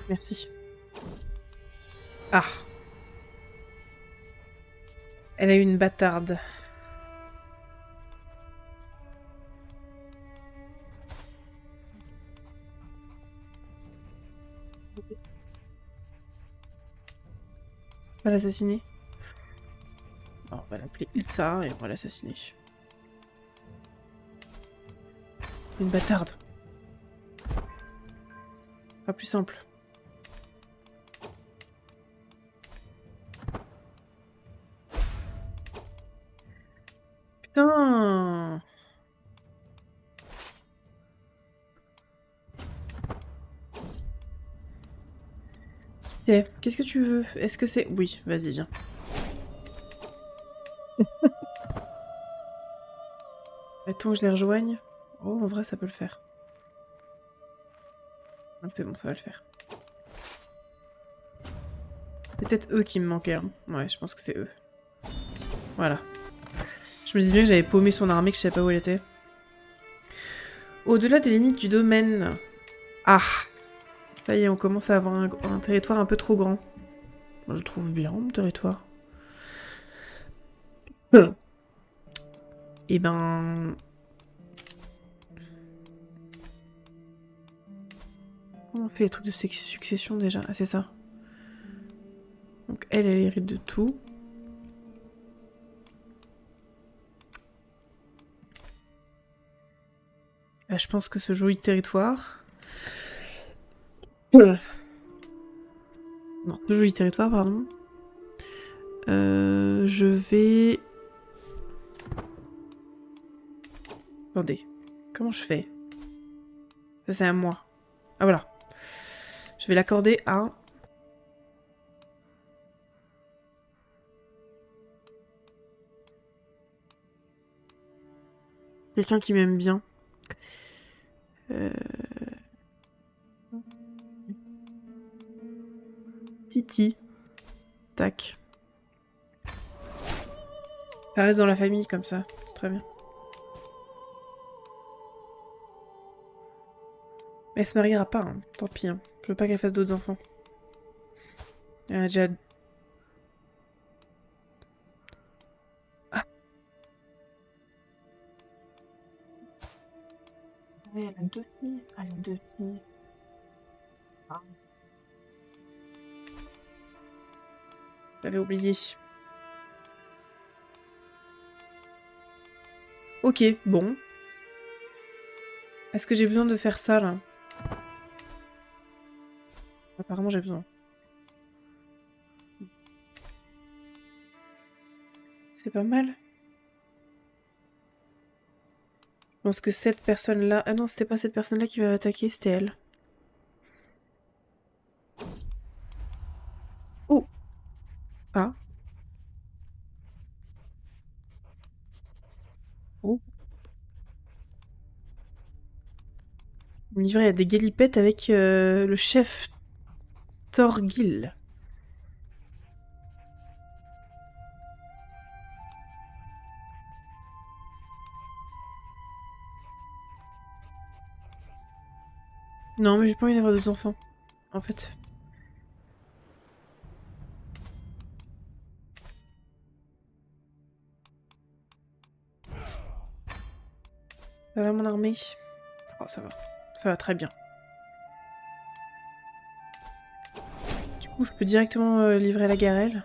[SPEAKER 1] Merci. Ah. Elle a eu une bâtarde. On va l'assassiner. On va l'appeler Ilsa et on va l'assassiner. Une bâtarde. Pas plus simple. Putain! Qu'est-ce que tu veux? Est-ce que c'est... Oui, vas-y, viens. Mettons que je les rejoigne. Oh, en vrai, ça peut le faire. Ah, c'est bon, ça va le faire. C'est peut-être eux qui me manquaient. Hein. Ouais, je pense que c'est eux. Voilà. Je me disais bien que j'avais paumé son armée, que je savais pas où elle était. Au-delà des limites du domaine. Ah! Ça y est, on commence à avoir un territoire un peu trop grand. Moi, je trouve bien, mon territoire. Et ben... Comment on fait les trucs de succession déjà? Ah, c'est ça. Donc elle hérite de tout. Là, je pense que ce joli territoire... Non, ce joli territoire, pardon. Je vais... Attendez. Comment je fais? Ça, c'est à moi. Ah, voilà. Je vais l'accorder à... quelqu'un qui m'aime bien. Titi. Tac. Ça reste dans la famille, comme ça. C'est très bien. Mais elle se mariera pas, hein. Tant pis. Hein. Je veux pas qu'elle fasse d'autres enfants. Elle a déjà... Ah. Oui, elle a 2 filles. Ah, elle a 2 filles. Ah. J'avais oublié. Ok, bon. Est-ce que j'ai besoin de faire ça, là? Apparemment, j'ai besoin. C'est pas mal. Je pense que cette personne-là... Ah non, c'était pas cette personne-là qui m'avait attaqué, c'était elle. Oh! Ah. Oh. On livrait à des galipettes avec le chef Torgil. Non, mais j'ai pas envie d'avoir d'autres enfants. En fait. Ça va mon armée? Oh, ça va. Ça va très bien. Du coup, je peux directement livrer la guerre à elle.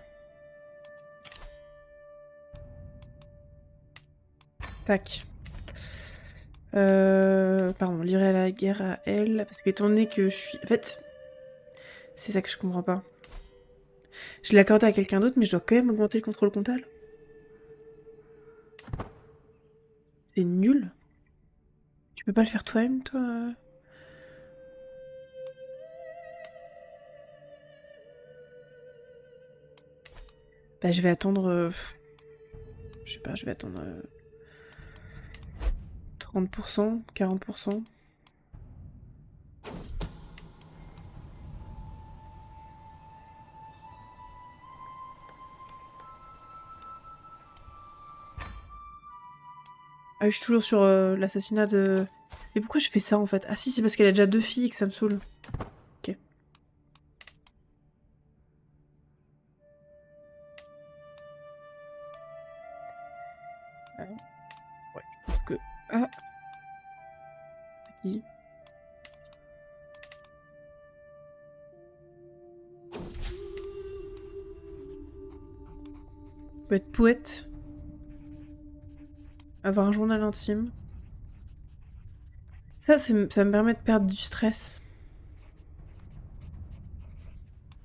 [SPEAKER 1] Tac. Pardon, livrer la guerre à elle. Parce que étant donné que je suis... En fait, c'est ça que je comprends pas. Je l'ai accordé à quelqu'un d'autre, mais je dois quand même augmenter le contrôle comptable. C'est nul. Tu peux pas le faire toi-même, toi? Bah, je vais attendre... je sais pas, je vais attendre... 30%, 40%. Ah oui, je suis toujours sur l'assassinat de... Mais pourquoi je fais ça, en fait? Ah si, c'est parce qu'elle a déjà 2 filles et que ça me saoule. Ok. Ouais, je pense que... Ah! C'est qui? On peut être poète. Avoir un journal intime. Ça me permet de perdre du stress.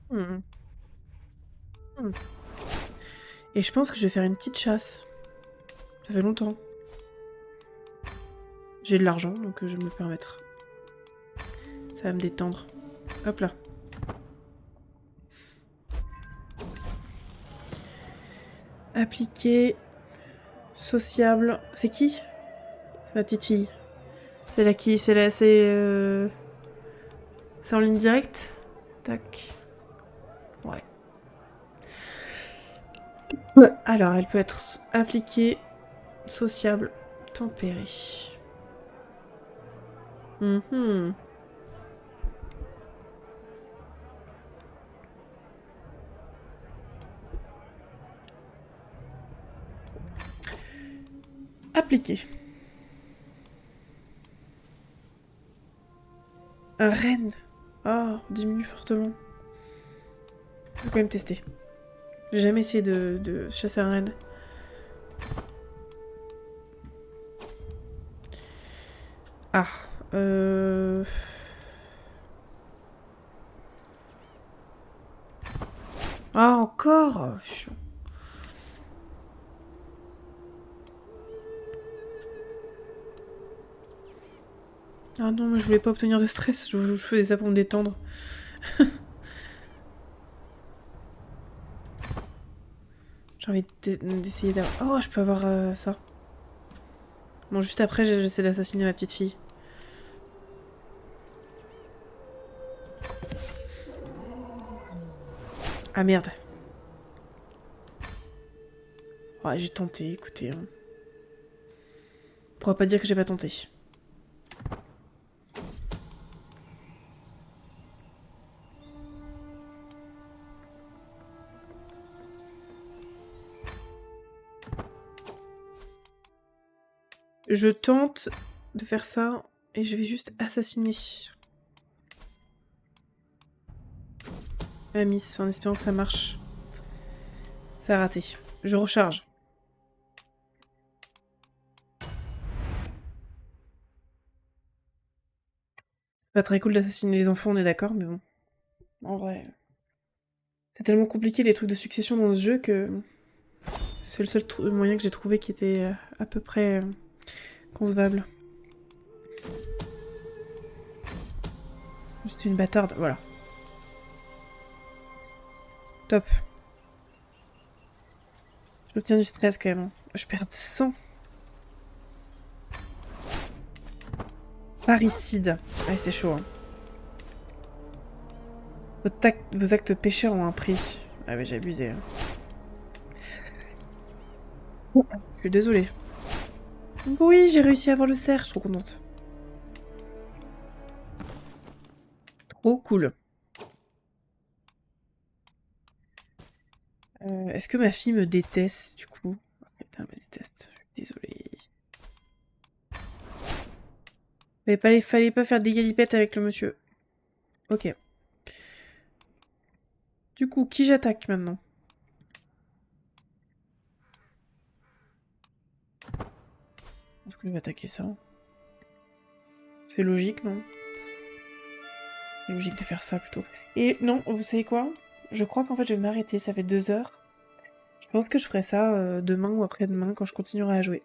[SPEAKER 1] Hmm. Hmm. Et je pense que je vais faire une petite chasse. Ça fait longtemps. J'ai de l'argent, donc je vais me le permettre. Ça va me détendre. Hop là. Appliqué. Sociable. C'est qui? C'est ma petite fille. C'est la qui? C'est la... C'est en ligne directe? Tac. Ouais. Alors, elle peut être appliquée, sociable, tempérée. Mhm. Appliquée. Un renne. Oh, diminue fortement. Je vais quand même tester. J'ai jamais essayé de chasser un renne. Ah. Ah, encore. Chiant. Ah non, mais je voulais pas obtenir de stress. Je faisais ça pour me détendre. J'ai envie d'essayer d'avoir... Oh, je peux avoir ça. Bon, juste après, j'essaie d'assassiner ma petite fille. Ah merde. Ouais, j'ai tenté, écoutez. Hein. On pourra pas dire que j'ai pas tenté. Je tente de faire ça et je vais juste assassiner la miss en espérant que ça marche. Ça a raté. Je recharge. Pas très cool d'assassiner les enfants, on est d'accord, mais bon. En vrai. C'est tellement compliqué les trucs de succession dans ce jeu que c'est le seul moyen que j'ai trouvé qui était à peu près concevable. Juste une bâtarde, voilà. Top. J'obtiens du stress quand même. Je perds 100. Parricide. Ouais, c'est chaud. Hein. Vos actes pécheurs ont un prix. Ah ouais, j'ai abusé. Hein. Je suis désolée. Oui, j'ai réussi à avoir le cerf, je suis trop contente. Trop cool. Est-ce que ma fille me déteste, du coup? Elle me déteste, je suis désolée. Fallait pas faire des galipettes avec le monsieur. Ok. Du coup, qui j'attaque maintenant? Est-ce que je vais attaquer ça? C'est logique, non? C'est logique de faire ça, plutôt. Et non, vous savez quoi? Je crois qu'en fait, je vais m'arrêter, ça fait 2 heures. Je pense que je ferai ça demain ou après-demain, quand je continuerai à jouer.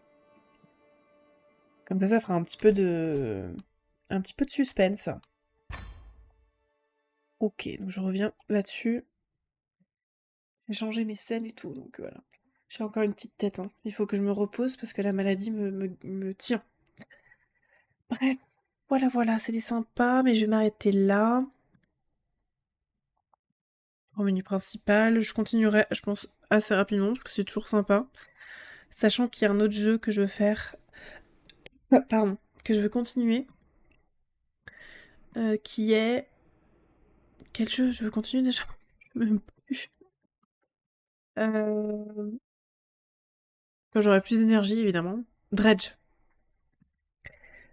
[SPEAKER 1] Comme ça fera un petit peu de... Un petit peu de suspense. Ok, donc je reviens là-dessus. J'ai changé mes selles et tout, donc voilà. J'ai encore une petite tête, hein. Il faut que je me repose parce que la maladie me tient. Bref, voilà, c'était sympa, mais je vais m'arrêter là. Au menu principal, je continuerai, je pense, assez rapidement parce que c'est toujours sympa. Sachant qu'il y a un autre jeu que je veux faire. Pardon, que je veux continuer. Qui est. Quel jeu je veux continuer déjà? Je sais même plus. Quand j'aurai plus d'énergie, évidemment. Dredge.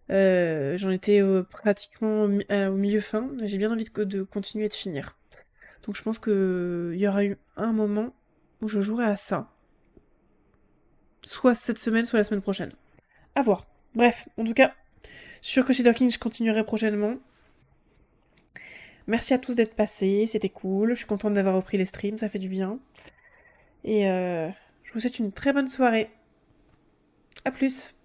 [SPEAKER 1] J'en étais pratiquement au milieu fin. J'ai bien envie de continuer et de finir. Donc je pense qu'il y aura eu un moment où je jouerai à ça. soit cette semaine, soit la semaine prochaine. À voir. Bref, en tout cas, sur Crusader Kings, je continuerai prochainement. Merci à tous d'être passés, c'était cool. Je suis contente d'avoir repris les streams, ça fait du bien. Et je vous souhaite une très bonne soirée. À plus.